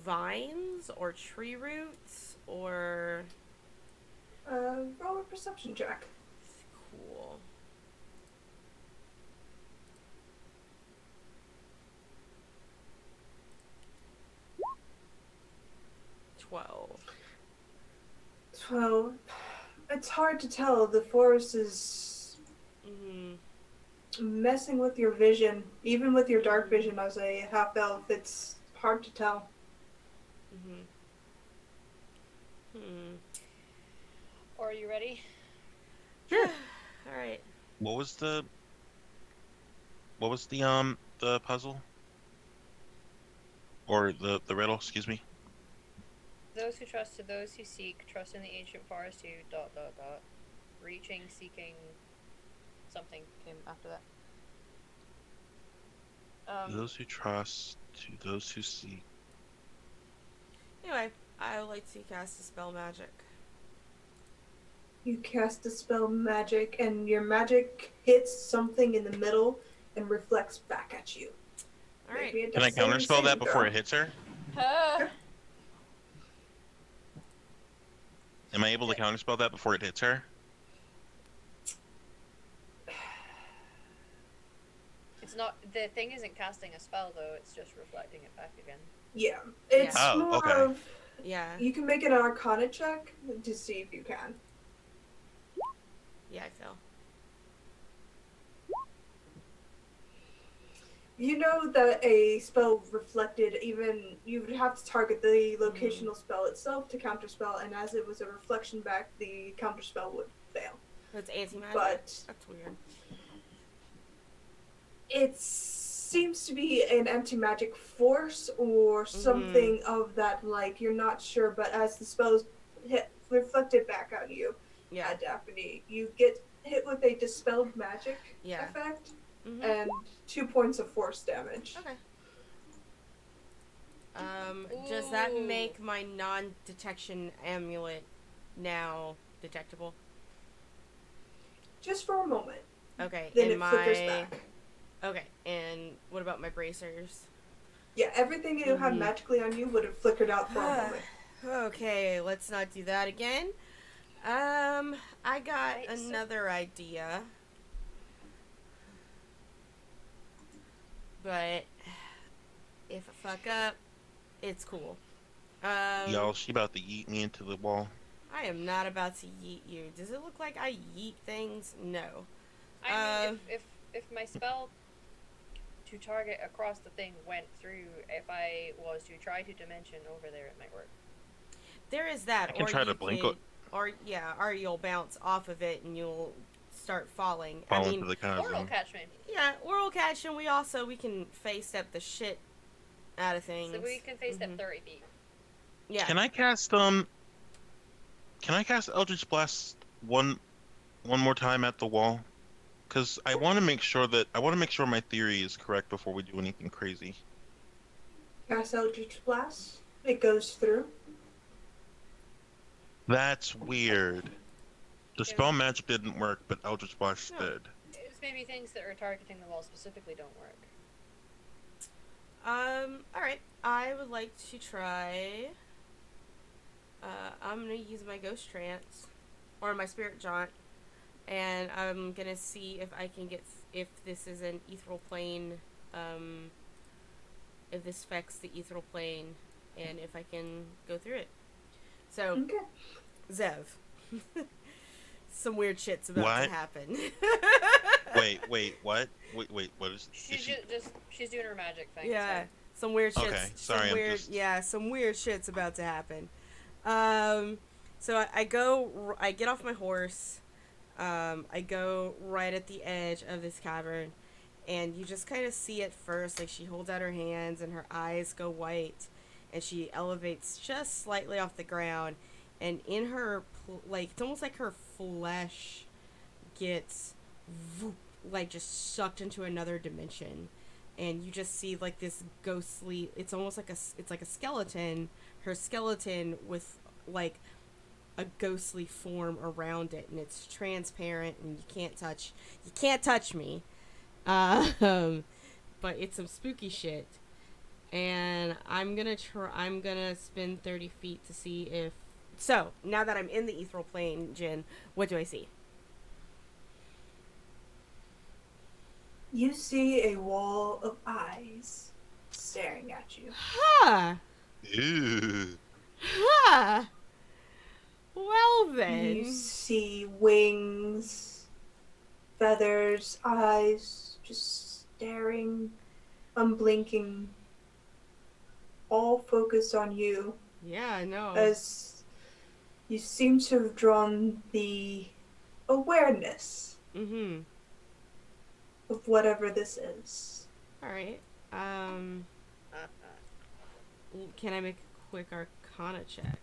S2: vines or tree roots or...
S4: Roll a perception check.
S2: Cool.
S4: So, it's hard to tell. The forest is messing with your vision. Even with your dark vision as a half elf, it's hard to tell.
S5: Are you ready?
S2: Sure. All right.
S3: What was the puzzle? Or the riddle, excuse me?
S5: Those who trust, to those who seek, trust in the ancient forest too, ... Reaching, seeking, something came after that.
S3: Those who trust, to those who seek.
S2: Anyway, I would like to cast a spell magic.
S4: You cast a spell magic, and your magic hits something in the middle and reflects back at you.
S2: All right.
S3: Can I counterspell that before it hits her? Am I able to counterspell that before it hits her?
S5: It's not, the thing isn't casting a spell though, it's just reflecting it back again.
S4: Yeah, it's more of...
S2: Yeah.
S4: You can make an Arcana check to see if you can.
S2: Yeah, I fail.
S4: You know that a spell reflected, even you would have to target the locational spell itself to counterspell, and as it was a reflection back, the counterspell would fail.
S2: That's anti-magic?
S4: But
S2: that's weird.
S4: It seems to be an anti-magic force or something of that, like, you're not sure, but as the spell is reflected back on you, Daphne, you get hit with a dispelled magic effect. And 2 points of force damage.
S2: Okay. Does that make my non-detection amulet now detectable?
S4: Just for a moment.
S2: Okay.
S4: Then
S2: and
S4: it
S2: my...
S4: flickers back.
S2: Okay. And what about my bracers?
S4: Yeah, everything you have magically on you would have flickered out for a moment.
S2: Okay, let's not do that again. I got another idea. But if I fuck up, it's cool.
S3: Y'all, she about to yeet me into the wall.
S2: I am not about to yeet you. Does it look like I yeet things? No.
S5: I mean, if my spell to target across the thing went through, if I was to try to dimension over there, it might work.
S2: There is that.
S3: I can try to blink it.
S2: Or you'll bounce off of it and you'll start falling.
S3: Fall into the kind of
S5: Oral catch me.
S2: Yeah, oral catch, and we can face step the shit out of things.
S5: So we can face step 30 feet.
S2: Yeah.
S3: Can I cast Eldritch Blast one more time at the wall? Because I want to make sure my theory is correct before we do anything crazy.
S4: Cast Eldritch Blast. It goes through.
S3: That's weird. The spell magic didn't work, but Eldritch Blast did.
S5: It's maybe things that are targeting the wall specifically don't work.
S2: Alright. I would like to try... I'm gonna use my Ghost Trance. Or my Spirit Jaunt. And I'm gonna see if I can get... if this is an ethereal plane... if this affects the ethereal plane. And if I can go through it. So... Zev. Some weird shit's about to happen.
S3: Wait, what? Wait, what is
S5: She's
S3: she?
S5: she's doing her magic thing.
S2: Yeah, some weird
S3: Okay,
S2: shit's
S3: sorry, I'm just.
S2: some weird shit's about to happen. Um, so I go, I get off my horse. I go right at the edge of this cavern, and you just kind of see at first, like she holds out her hands and her eyes go white, and she elevates just slightly off the ground, and in her, like, it's almost like her flesh gets, like, just sucked into another dimension. And you just see like this ghostly, it's almost like it's like a skeleton, her skeleton with like a ghostly form around it, and it's transparent and you can't touch me. um but it's some spooky shit, and I'm gonna spin 30 feet to see if, so now that I'm in the ethereal plane, Jin, what do I see?
S4: You see a wall of eyes staring at you.
S2: Huh.
S3: Ew.
S2: Huh. Well
S4: You
S2: then.
S4: see wings, feathers, eyes, just staring, unblinking, all focused on you,
S2: Yeah, I know.
S4: as you seem to have drawn the awareness
S2: Mm-hmm.
S4: of whatever this is.
S2: Alright. Can I make a quick arcana check?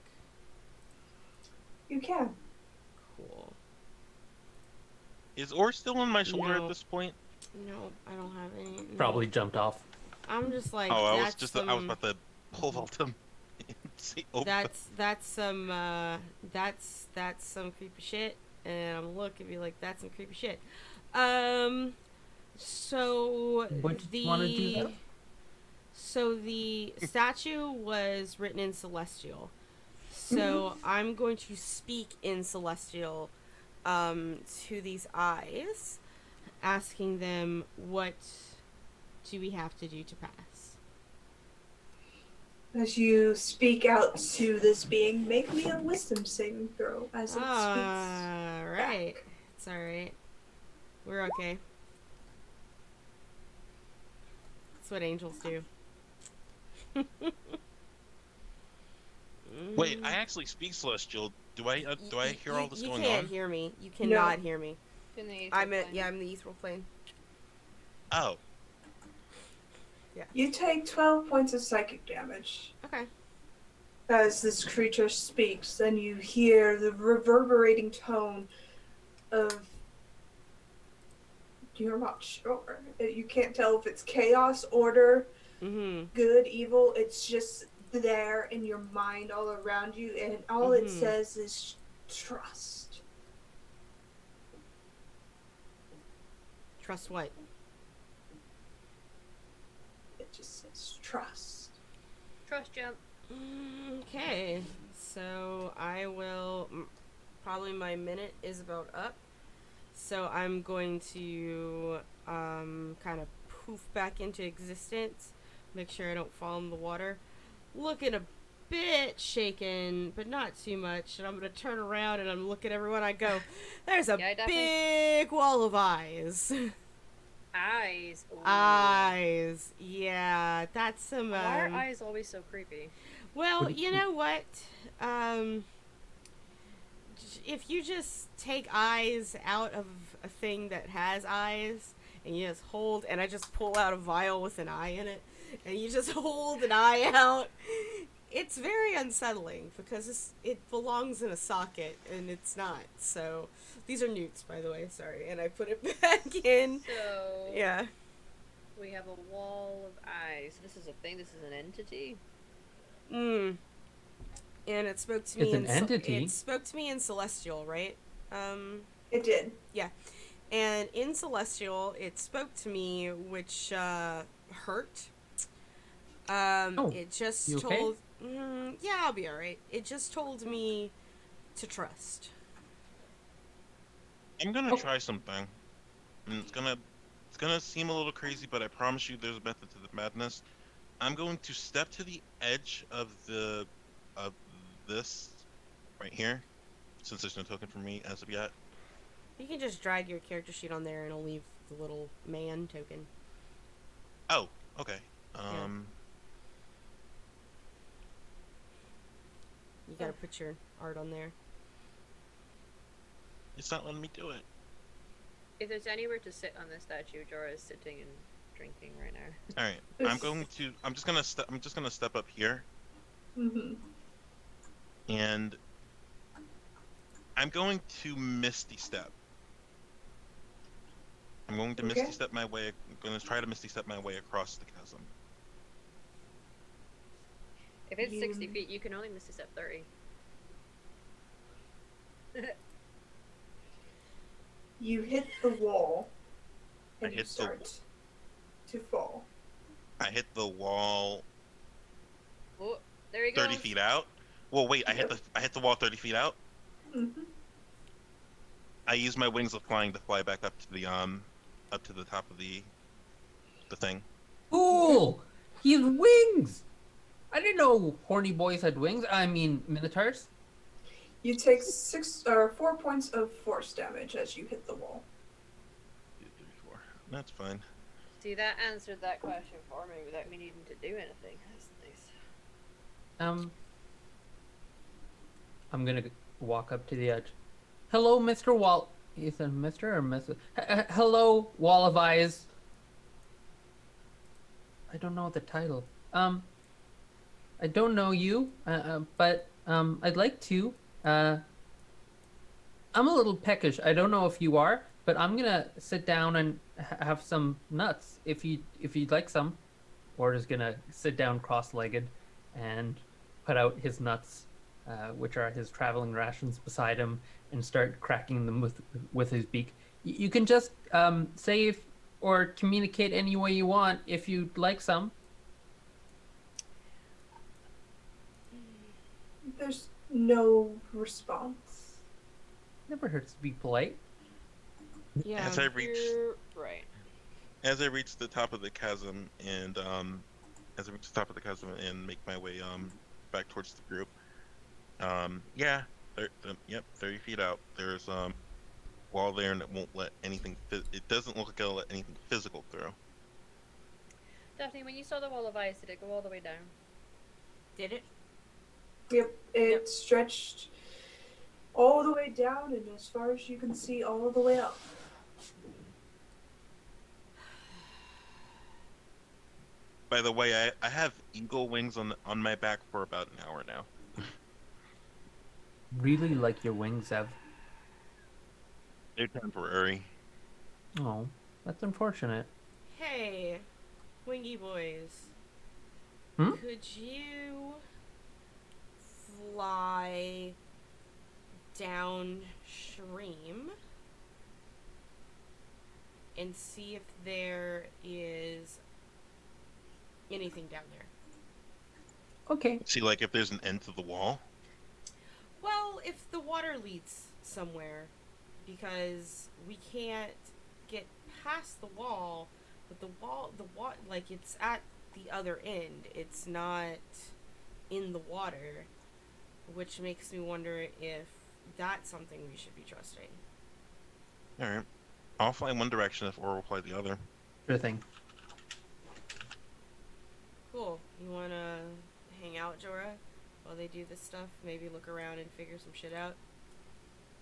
S4: You can.
S2: Cool.
S3: Is Or still on my shoulder
S2: No.
S3: at this point?
S2: No, I don't have any. No.
S1: Probably jumped off.
S2: I'm just like,
S3: Oh, I was
S2: that's
S3: I was about to pole vault him. And say, oh,
S2: that's some creepy shit, and I'm looking and be like, that's some creepy shit. So
S1: What did you want to do though?
S2: So the statue was written in Celestial. So I'm going to speak in Celestial to these eyes, asking them, what do we have to do to pass?
S4: As you speak out to this being, make me a wisdom saving throw as it speaks.
S2: Alright. It's alright. We're okay. That's what angels do.
S3: wait, I actually speak Celestial. Do I hear all this going
S2: You can't
S3: on?
S2: hear me. You cannot hear me.
S5: In the
S2: I'm
S5: plane.
S2: in the ethereal plane.
S3: Oh,
S4: You take 12 points of psychic damage
S2: Okay.
S4: as this creature speaks, and you hear the reverberating tone of, you're not sure. You can't tell if it's chaos, order,
S2: Mm-hmm.
S4: good, evil. It's just there in your mind all around you, and all it
S2: Mhm.
S4: says is trust.
S2: Trust what?
S4: It just says trust.
S5: Trust jump.
S2: Okay. So I will. Probably my minute is about up. So I'm going to kind of poof back into existence. Make sure I don't fall in the water. Looking a bit shaken, but not too much. And I'm going to turn around and I'm looking at everyone. I go, there's a
S5: Yeah, definitely.
S2: big wall of eyes.
S5: Eyes. Ooh.
S2: Eyes. Yeah, that's some.
S5: Why are eyes always so creepy?
S2: Well, you know what? If you just take eyes out of a thing that has eyes, and you just hold, and I just pull out a vial with an eye in it, and you just hold an eye out, it's very unsettling because it belongs in a socket, and it's not. So, these are newts, by the way, sorry, and I put it back in.
S5: So
S2: Yeah.
S5: we have a wall of eyes. This is a thing. This is an entity.
S2: And it spoke to me
S1: It's an entity.
S2: It spoke to me in Celestial, right?
S4: It did.
S2: And in Celestial, it spoke to me, which hurt. It just
S1: you okay?
S2: told. Yeah, I'll be alright. It just told me to trust.
S3: I'm gonna try something. And it's gonna seem a little crazy, but I promise you there's a method to the madness. I'm going to step to the edge of this right here, since there's no token for me as of yet.
S2: You can just drag your character sheet on there, and it'll leave the little man token.
S3: Oh, okay. Um,
S2: You gotta put your art on there.
S3: It's not letting me do it.
S5: If there's anywhere to sit on the statue, Jorah is sitting and drinking right now.
S3: All right. I'm just gonna step up here,
S4: Mm-hmm.
S3: and I'm going to Misty Step. I'm going to Misty
S4: Okay.
S3: Step my way. I'm going to try to Misty Step my way across the chasm.
S5: If it's 60
S4: You-
S5: feet, you can only miss a step 30.
S4: You hit the wall, and
S3: I
S4: you
S3: hit the-
S4: start to fall.
S3: I hit the wall
S5: Oh, there he goes.
S3: 30 feet out. Well, wait. I hit the wall 30 feet out.
S4: Mm-hmm.
S3: I use my wings of flying to fly back up to the top of the thing.
S1: Cool! He has wings! I didn't know horny boys had wings. I mean, minotaurs.
S4: You take 4 points of force damage as you hit the wall.
S3: 2, 3, 4. That's fine.
S5: See, that answered that question for me without me needing to do anything. That's nice.
S1: I'm gonna walk up to the edge. Hello, Mr. Wall. Is it Mr. or Mrs.? Hello, Wall of Eyes. I don't know the title. I don't know you, but I'd like to. I'm a little peckish. I don't know if you are, but I'm gonna sit down and have some nuts if you'd like some. Order's gonna sit down cross-legged and put out his nuts, which are his traveling rations, beside him, and start cracking them with his beak. You can just say if or communicate any way you want if you'd like some.
S4: There's no response.
S1: Never hurts to be polite.
S2: Yeah.
S3: As I reach
S5: You're right.
S3: the top of the chasm and make my way back towards the group. Yeah, 30 feet out. There's wall there, and it won't let anything. It doesn't look like it'll let anything physical through.
S5: Daphne, when you saw the wall of ice, did it go all the way down?
S2: Did it?
S4: Yep, it stretched all the way down and as far as you can see, all the way up.
S3: By the way, I have eagle wings on my back for about an hour now.
S1: Really like your wings, Ev.
S3: They're temporary.
S1: Oh, that's unfortunate.
S2: Hey, Wingy Boys.
S1: Hmm?
S2: Could you fly downstream and see if there is anything down there?
S1: Okay.
S3: See, like if there's an end to the wall.
S2: Well, if the water leads somewhere, because we can't get past the wall, but the water, like, it's at the other end. It's not in the water, which makes me wonder if that's something we should be trusting.
S3: All right, I'll fly one direction if Aura will fly the other.
S1: Sure thing.
S2: Cool. You wanna hang out, Jorah, while they do this stuff? Maybe look around and figure some shit out?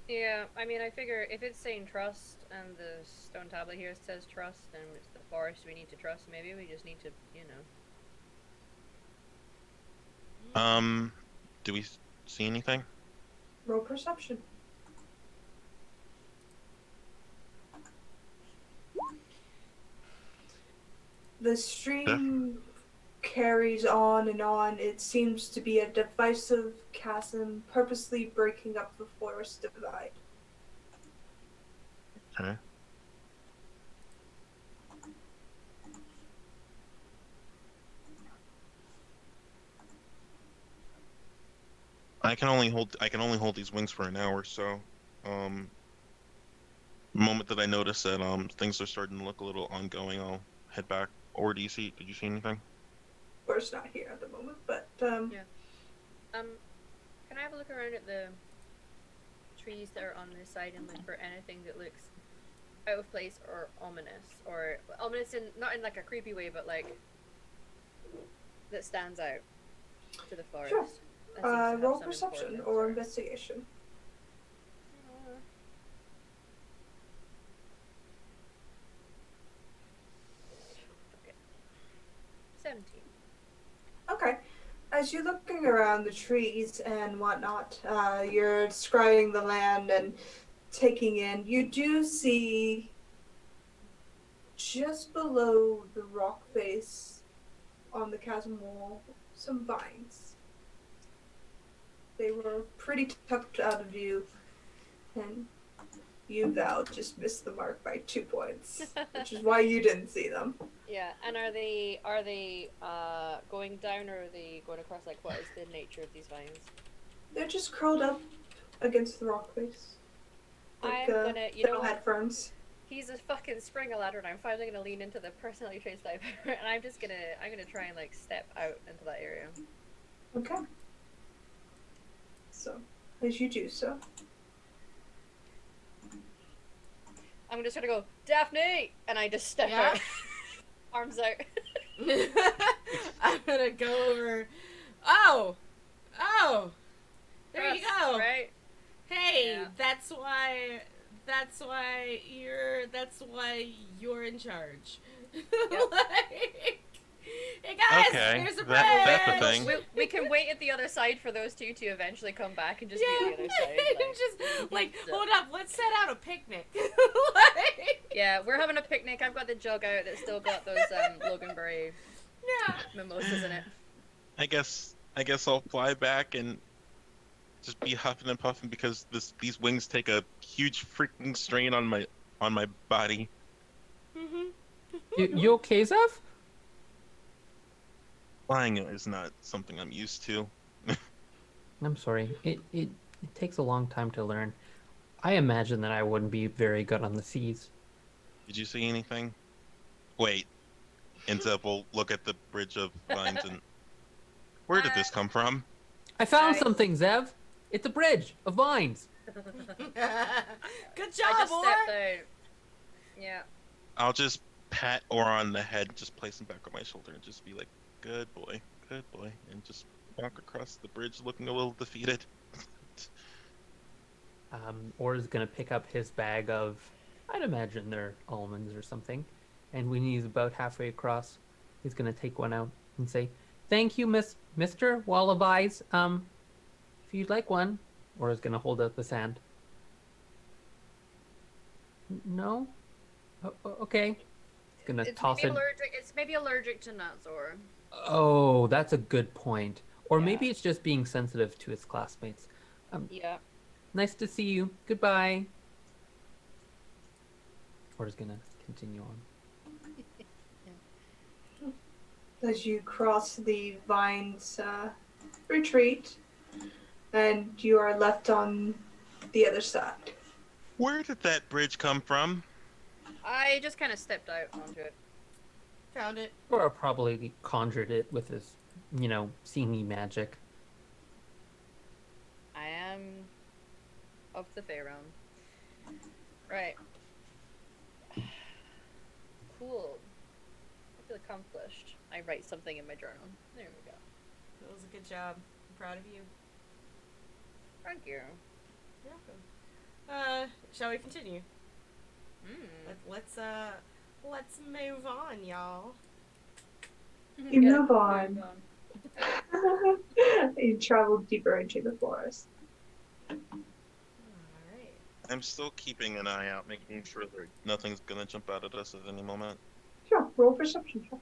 S5: Yeah, I mean, I figure if it's saying trust and the stone tablet here says trust and it's the forest we need to trust, maybe we just need to, you know.
S3: Do we see anything?
S4: Roll perception. The stream carries on and on. It seems to be a divisive chasm purposely breaking up the forest divide.
S3: Okay. I can only hold these wings for an hour, so the moment that I notice that things are starting to look a little ongoing, I'll head back. Or did you see anything?
S4: Of course, not here at the moment, but
S5: Can I have a look around at the trees that are on this side and look for anything that looks out of place or ominous, or ominous in not in like a creepy way, but like that stands out to the forest.
S4: Sure.
S5: That seems to have
S4: Roll
S5: some
S4: perception
S5: importance,
S4: or investigation.
S5: Uh, 17.
S4: Okay. As you're looking around the trees and whatnot, you're scrying the land and taking in, you do see just below the rock face on the chasm wall some vines. They were pretty tucked out of view, and you, Val, just missed the mark by 2 points, which is why you didn't see them.
S5: Yeah, and are they going down, or are they going across? Like, what is the nature of these vines?
S4: They're just curled up against the rock face. Like,
S5: I'm gonna, you know
S4: little
S5: what?
S4: head ferns.
S5: He's a fucking springer ladder, and I'm finally gonna lean into the personality traits that I've and I'm gonna try and like step out into that area.
S4: Okay. So, as you do so.
S5: I'm just gonna go, Daphne, and I just step
S2: Yeah?
S5: out, arms out.
S2: I'm gonna go over. Oh, there you
S5: Trust,
S2: go.
S5: Right?
S2: Hey,
S5: Yeah.
S2: that's why you're in charge.
S5: Yep.
S2: Like, hey guys,
S3: Okay,
S2: there's a
S3: that's the
S2: bridge.
S3: thing.
S5: We can wait at the other side for those two to eventually come back and just be
S2: Yeah,
S5: at the other side. Like,
S2: just like
S5: So-
S2: hold up, let's set out a picnic. Like,
S5: yeah, we're having a picnic. I've got the jug out that's still got those Loganberry
S2: yeah.
S5: mimosas in it.
S3: I guess I'll fly back and just be huffing and puffing because these wings take a huge freaking strain on my body.
S2: Mhm.
S1: You okay, Zev?
S3: Flying is not something I'm used to.
S1: I'm sorry. It takes a long time to learn. I imagine that I wouldn't be very good on the seas.
S3: Did you see anything? Wait. And Zeb will look at the bridge of vines and where did this come from?
S1: I found
S2: Nice.
S1: something, Zev. It's a bridge of vines.
S2: Good
S5: I
S2: job,
S5: just
S2: boy.
S5: stepped out. Yeah.
S3: I'll just pat Aura on the head, just place him back on my shoulder, and just be like, good boy, and just walk across the bridge looking a little defeated.
S1: Or's gonna pick up his bag of, I'd imagine they're almonds or something, and when he's about halfway across, he's gonna take one out and say, "Thank you, Mister Wallabies. If you'd like one," Or's gonna hold out the sand. No, okay. He's gonna toss it.
S5: It's maybe allergic to nuts, or
S1: Oh, that's a good point. Or
S5: Yeah.
S1: maybe it's just being sensitive to his classmates.
S5: yeah.
S1: Nice to see you. Goodbye. Or's gonna continue on.
S4: As you cross the vines retreat, and you are left on the other side.
S3: Where did that bridge come from?
S5: I just kind of stepped out onto it.
S2: Found it.
S1: Or probably conjured it with his, seamy magic.
S5: I am of the Fae realm. Right. Cool. I feel accomplished. I write something in my journal. There we go.
S2: That was a good job. I'm proud of you.
S5: Thank you.
S2: You're welcome. Shall we continue? Let's move on, y'all.
S4: You
S5: Get it?
S4: move on. You travel deeper into the forest.
S2: Alright.
S3: I'm still keeping an eye out, making sure that nothing's gonna jump out at us at any moment.
S4: Sure, roll perception check.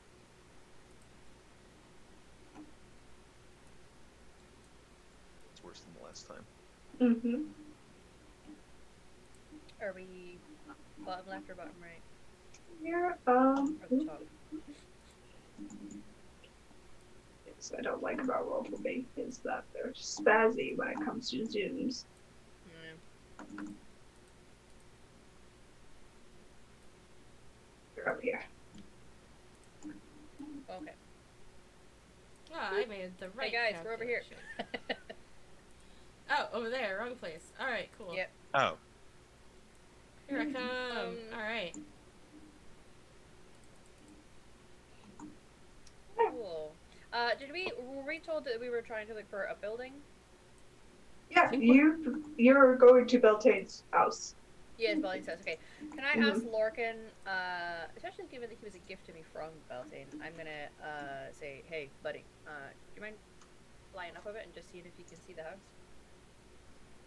S3: It's worse than the last time.
S4: Mm-hmm.
S5: Are we bottom left or bottom right?
S4: Here,
S5: Or the top?
S4: things I don't like about roll for me is that they're spazzy when it comes to zooms.
S5: Mm.
S4: They're up here.
S5: Okay.
S2: Ah, I made the right.
S5: Hey guys, we're over here.
S2: calculation. Oh, over there, wrong place. Alright, cool.
S5: Yep.
S3: Oh,
S2: Here I come. All right.
S5: Cool. Were we told that we were trying to look for a building?
S4: Yeah,
S1: think
S4: you're going to Beltane's house.
S5: Yes, Beltane's house. Okay. Can I ask Lorcan, especially given that he was a gift to me from Beltane, I'm gonna say, hey, buddy, do you mind flying up a bit and just seeing if you can see the house?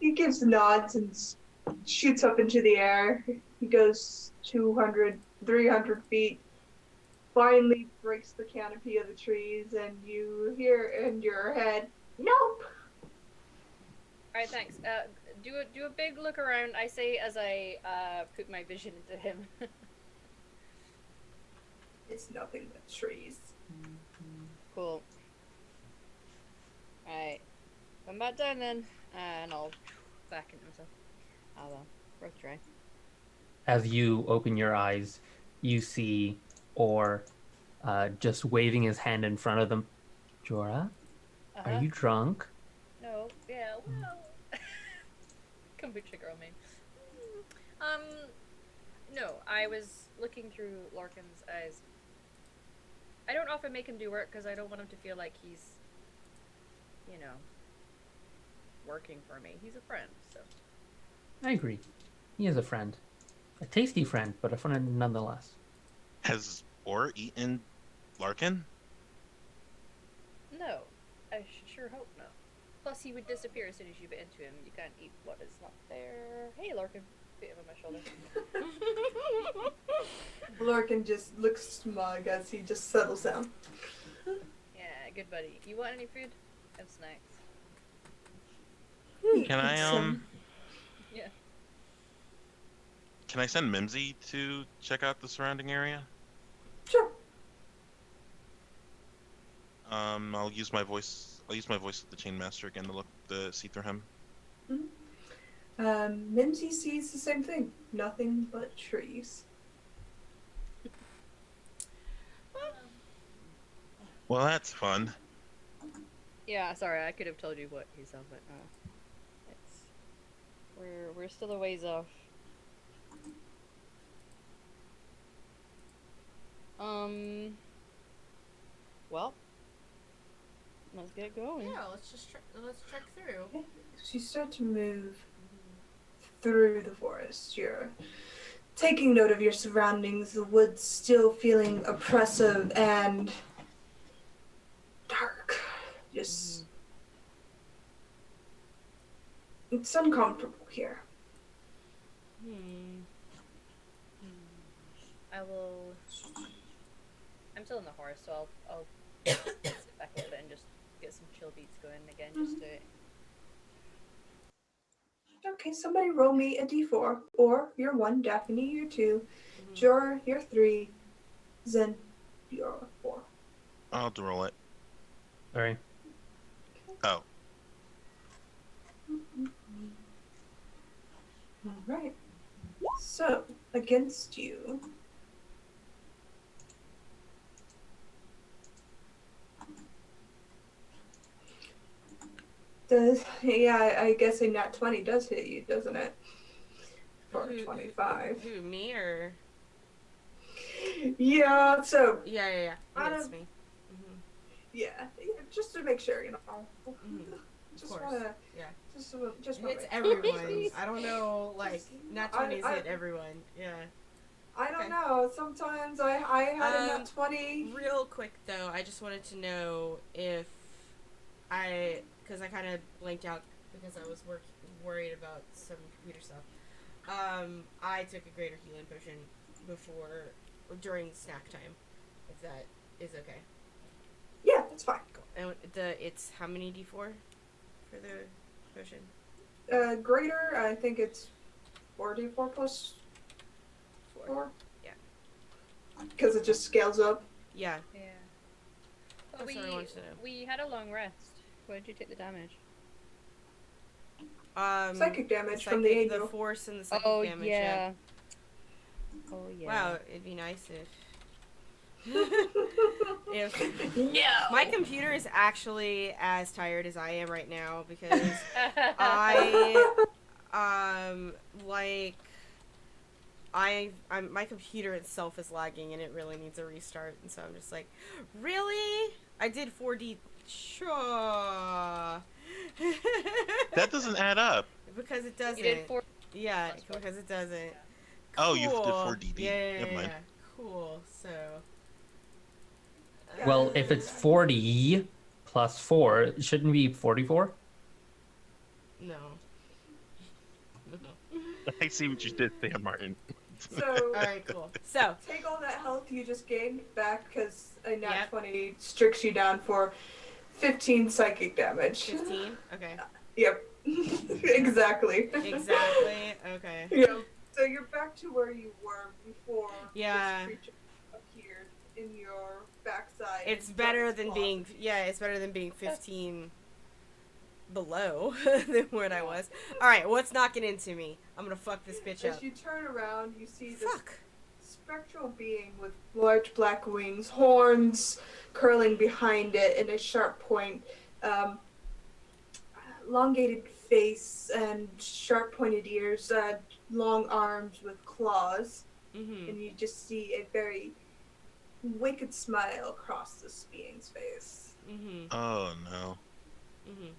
S4: He gives nods and shoots up into the air. He goes 200, 300 feet, finally breaks the canopy of the trees, and you hear in your head, nope!
S5: Alright, thanks. Do a big look around, I say as I put my vision into him.
S4: It's nothing but trees.
S5: Cool. Alright. Come back down then, and I'll back into myself. I'll rough try.
S1: As you open your eyes, you see Or just waving his hand in front of them. Jorah, are you drunk?
S5: No. Yeah. Well. Kombucha girl, man. No. I was looking through Lorcan's eyes. I don't often make him do work because I don't want him to feel like he's, you know, working for me. He's a friend, so.
S1: I agree. He is a friend. A tasty friend, but a friend nonetheless.
S3: Has Or eaten Larkin?
S5: No. I sure hope not. Plus, he would disappear as soon as you bit into him. You can't eat what is not there. Hey, Larkin. Bit him on my shoulder.
S4: Lorcan just looks smug as he just settles down.
S5: Yeah, good buddy. You want any food? And snacks.
S3: Can I
S5: Yeah.
S3: Can I send Mimsy to check out the surrounding area?
S4: Sure.
S3: I'll use my voice. I'll use my voice of the Chainmaster again to see through him.
S4: Mimsy sees the same thing. Nothing but trees.
S3: Well, that's fun.
S5: Yeah, sorry, I could have told you what he said, but it's we're still a ways off. Well, let's get going.
S2: Yeah, let's check through.
S4: As you start to move through the forest, you're taking note of your surroundings, the woods still feeling oppressive and dark. Just it's uncomfortable here.
S5: I will. I'm still in the horse, so I'll sit back a little bit and just get some chill beats going again, just to.
S4: Okay, somebody roll me a d4. Or you're 1, Daphne, you're 2, Jorah, you're 3, Zen, you're 4.
S3: I'll roll it.
S1: Sorry.
S3: Oh.
S4: Alright. So, against you. I guess a nat 20 does hit you, doesn't it? For 25.
S2: Who, me or?
S4: Yeah, so.
S2: Yeah.
S4: Out
S2: It's
S4: of-
S2: me.
S4: Yeah, just to make sure, you know. Just
S2: course.
S4: wanna.
S2: Yeah.
S4: Just
S2: It's
S4: wanna make
S2: everyone. I don't know, like, nat 20s
S4: I-
S2: hit everyone. Yeah.
S4: I don't
S2: Okay.
S4: know. Sometimes I had a nat 20.
S2: Real quick though, I just wanted to know if because I kind of blanked out because I was worried about some computer stuff. I took a greater healing potion during snack time, if that is okay.
S4: Yeah, that's fine.
S2: Cool. And it's how many d4 for the potion?
S4: Greater, I think it's 4d4 plus 4.
S2: Yeah.
S4: Because it just scales up.
S2: Yeah.
S5: Yeah. But
S2: That's what I wanted to know.
S5: we had a long rest. Why did you take the damage?
S4: Psychic damage from the angel.
S2: The force and the psychic damage.
S5: Yeah. Oh yeah.
S2: Wow, it'd be nice if if
S4: No.
S2: my computer is actually as tired as I am right now because I like my computer itself is lagging and it really needs a restart, and so I'm just like, really? I did 4D. Sure.
S3: That doesn't add up.
S2: Because it doesn't.
S5: You did 4.
S2: Yeah,
S5: That's what-
S2: because it doesn't.
S3: Oh, you did
S2: Cool.
S3: 4DD.
S2: Yeah.
S3: Never mind.
S2: Cool. So.
S1: Well, if it's 40 plus 4, it shouldn't be 44?
S2: No.
S3: I see what you did there, Martin.
S4: So
S2: All right, cool. So,
S4: take all that health you just gained back because a nat
S2: Yep.
S4: 20 strikes you down for 15 psychic damage.
S2: 15. Okay.
S4: Yep. Exactly.
S2: Exactly. Okay.
S4: Yep. So you're back to where you were before
S2: Yeah.
S4: this creature appeared in your backside.
S2: It's
S4: and
S2: better
S4: dropped
S2: than
S4: its
S2: being.
S4: claws.
S2: Yeah, it's better than being 15 below than where I was. All right, what's knocking into me? I'm gonna fuck this bitch
S4: As
S2: up.
S4: you turn around, you see this
S2: Fuck.
S4: spectral being with large black wings, horns curling behind it, and a sharp point, elongated face, and sharp pointed ears, long arms with claws,
S2: Mhm.
S4: and you just see a very wicked smile across this being's face.
S2: Mhm.
S3: Oh no.
S2: Mhm.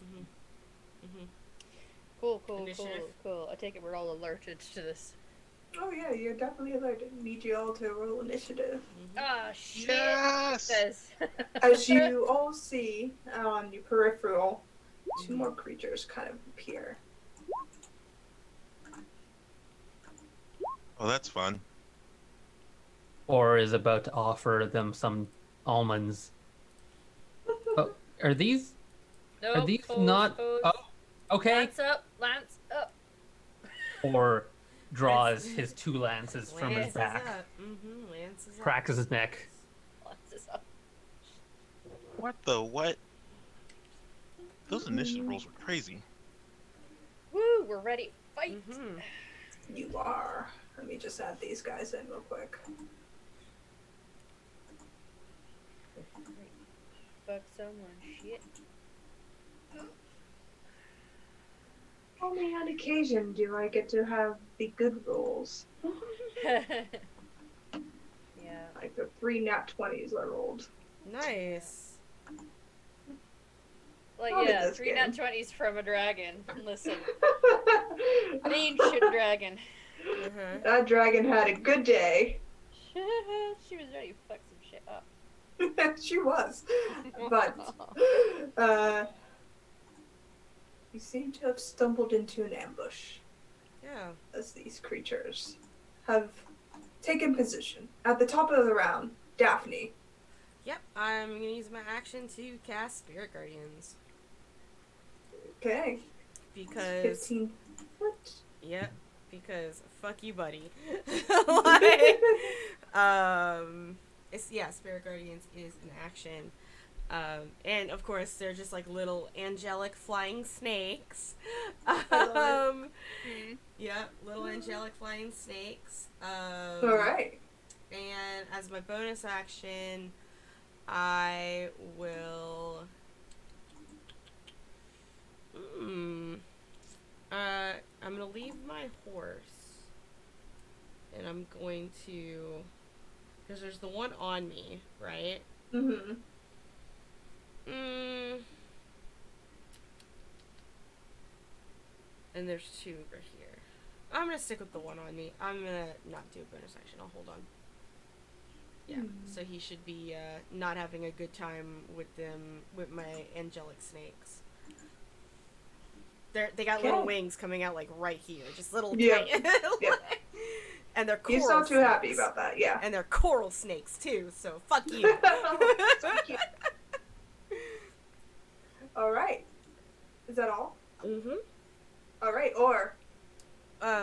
S2: Mhm. Mhm.
S5: Cool, cool,
S2: Initiative.
S5: cool. I take it we're all alerted to this.
S4: Oh yeah, you're definitely alerted. Need you all to roll initiative.
S5: Ah, shit.
S3: Yes.
S5: Says.
S4: As you all see on your peripheral, two more creatures kind of appear.
S3: Oh, that's fun.
S1: Or is about to offer them some almonds. Oh, are these
S5: Nope,
S1: these
S5: pose,
S1: not-
S5: pose.
S1: oh, okay?
S5: Lance up, lance up.
S1: Or draws his 2 lances from his
S2: Lance is
S1: back,
S2: up. Mhm. Lance is up.
S1: cracks his neck.
S5: Lance is up.
S3: What the what? Those initiative rolls were crazy.
S5: Woo, we're ready. Fight.
S2: Mhm.
S4: You are. Let me just add these guys in real quick.
S5: Fuck someone. Shit.
S4: Only on occasion do I get to have the good rolls.
S5: Yeah.
S4: Like the 3 nat 20s I rolled.
S2: Nice.
S5: Like,
S4: Probably
S5: yeah,
S4: this
S5: 3
S4: game.
S5: nat 20s from a dragon. Listen. An ancient dragon.
S2: Uh-huh.
S4: That dragon had a good day.
S5: She was ready to fuck some shit up.
S4: She was. But you seem to have stumbled into an ambush
S2: Yeah.
S4: as these creatures have taken position. At the top of the round, Daphne.
S2: Yep. I'm gonna use my action to cast Spirit Guardians
S4: Okay.
S2: because
S4: 15 foot.
S2: yep. Because fuck you, buddy. Like, it's Spirit Guardians is an action. And of course they're just like little angelic flying snakes. Yeah, little angelic flying snakes.
S4: Alright.
S2: And as my bonus action, I will. I'm gonna leave my horse, and I'm going to, because there's the one on me, right?
S4: Mm-hmm.
S2: And there's 2 over here. I'm gonna stick with the one on me. I'm gonna not do a bonus action. I'll hold on. Yeah, so he should be not having a good time with my angelic snakes. They got little
S4: Okay.
S2: wings coming out like right here, just little
S4: Yeah.
S2: tiny.
S4: Yeah.
S2: And they're coral
S4: He's not too happy
S2: snakes.
S4: about that, yeah.
S2: And they're coral snakes too, so fuck you.
S4: So cute. Alright. Is that all?
S2: Mm-hmm.
S4: Alright, or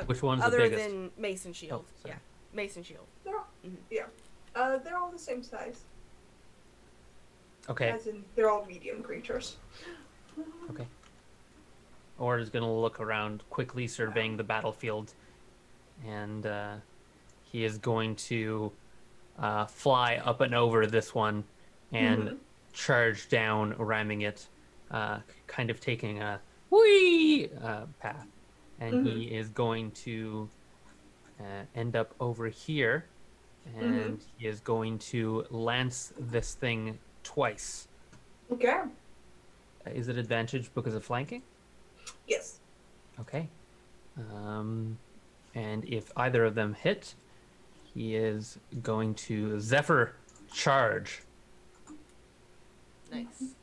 S1: Which one's the
S2: other
S1: biggest?
S2: than Mason Shield.
S1: Oh, sorry.
S2: Yeah, Mason Shield.
S4: they're all,
S2: Mhm.
S4: they're all the same size.
S1: Okay.
S4: As in, they're all medium creatures.
S1: Okay. Or is gonna look around, quickly surveying the battlefield, and he is going to fly up and over this one and
S4: Mhm.
S1: charge down, ramming it, kind of taking a whee path. and he is going to end up over here, and he is going to lance this thing twice.
S4: Okay.
S1: Is it advantage because of flanking?
S4: Yes.
S1: Okay. And if either of them hit, he is going to Zephyr charge.
S2: Nice.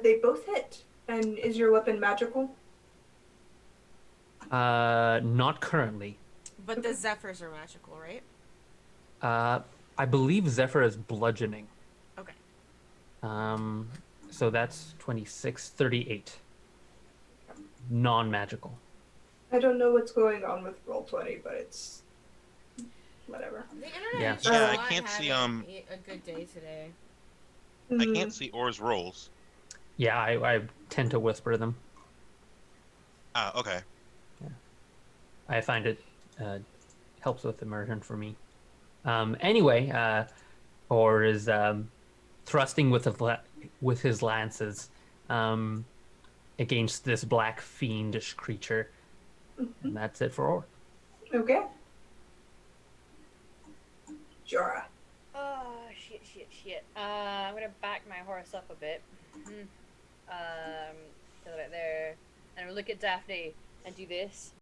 S4: They both hit. And is your weapon magical?
S1: Not currently.
S2: But the Zephyrs are magical, right?
S1: I believe Zephyr is bludgeoning.
S2: Okay.
S1: So that's 26, 38. Non-magical.
S4: I don't know what's going on with Roll20, but it's whatever.
S2: The internet
S1: Yeah.
S2: is
S3: Yeah,
S2: just
S3: I
S2: not
S3: can't see,
S2: having a good day today.
S3: I can't see Or's rolls.
S1: Yeah, I tend to whisper them.
S3: Ah, okay.
S1: I find it helps with immersion for me. Anyway, Or is thrusting with his lances against this black fiendish creature, and that's it for Or.
S4: Okay. Jorah.
S5: Oh, shit. I'm gonna back my horse up a bit. To about there. And I'll look at Daphne and do this.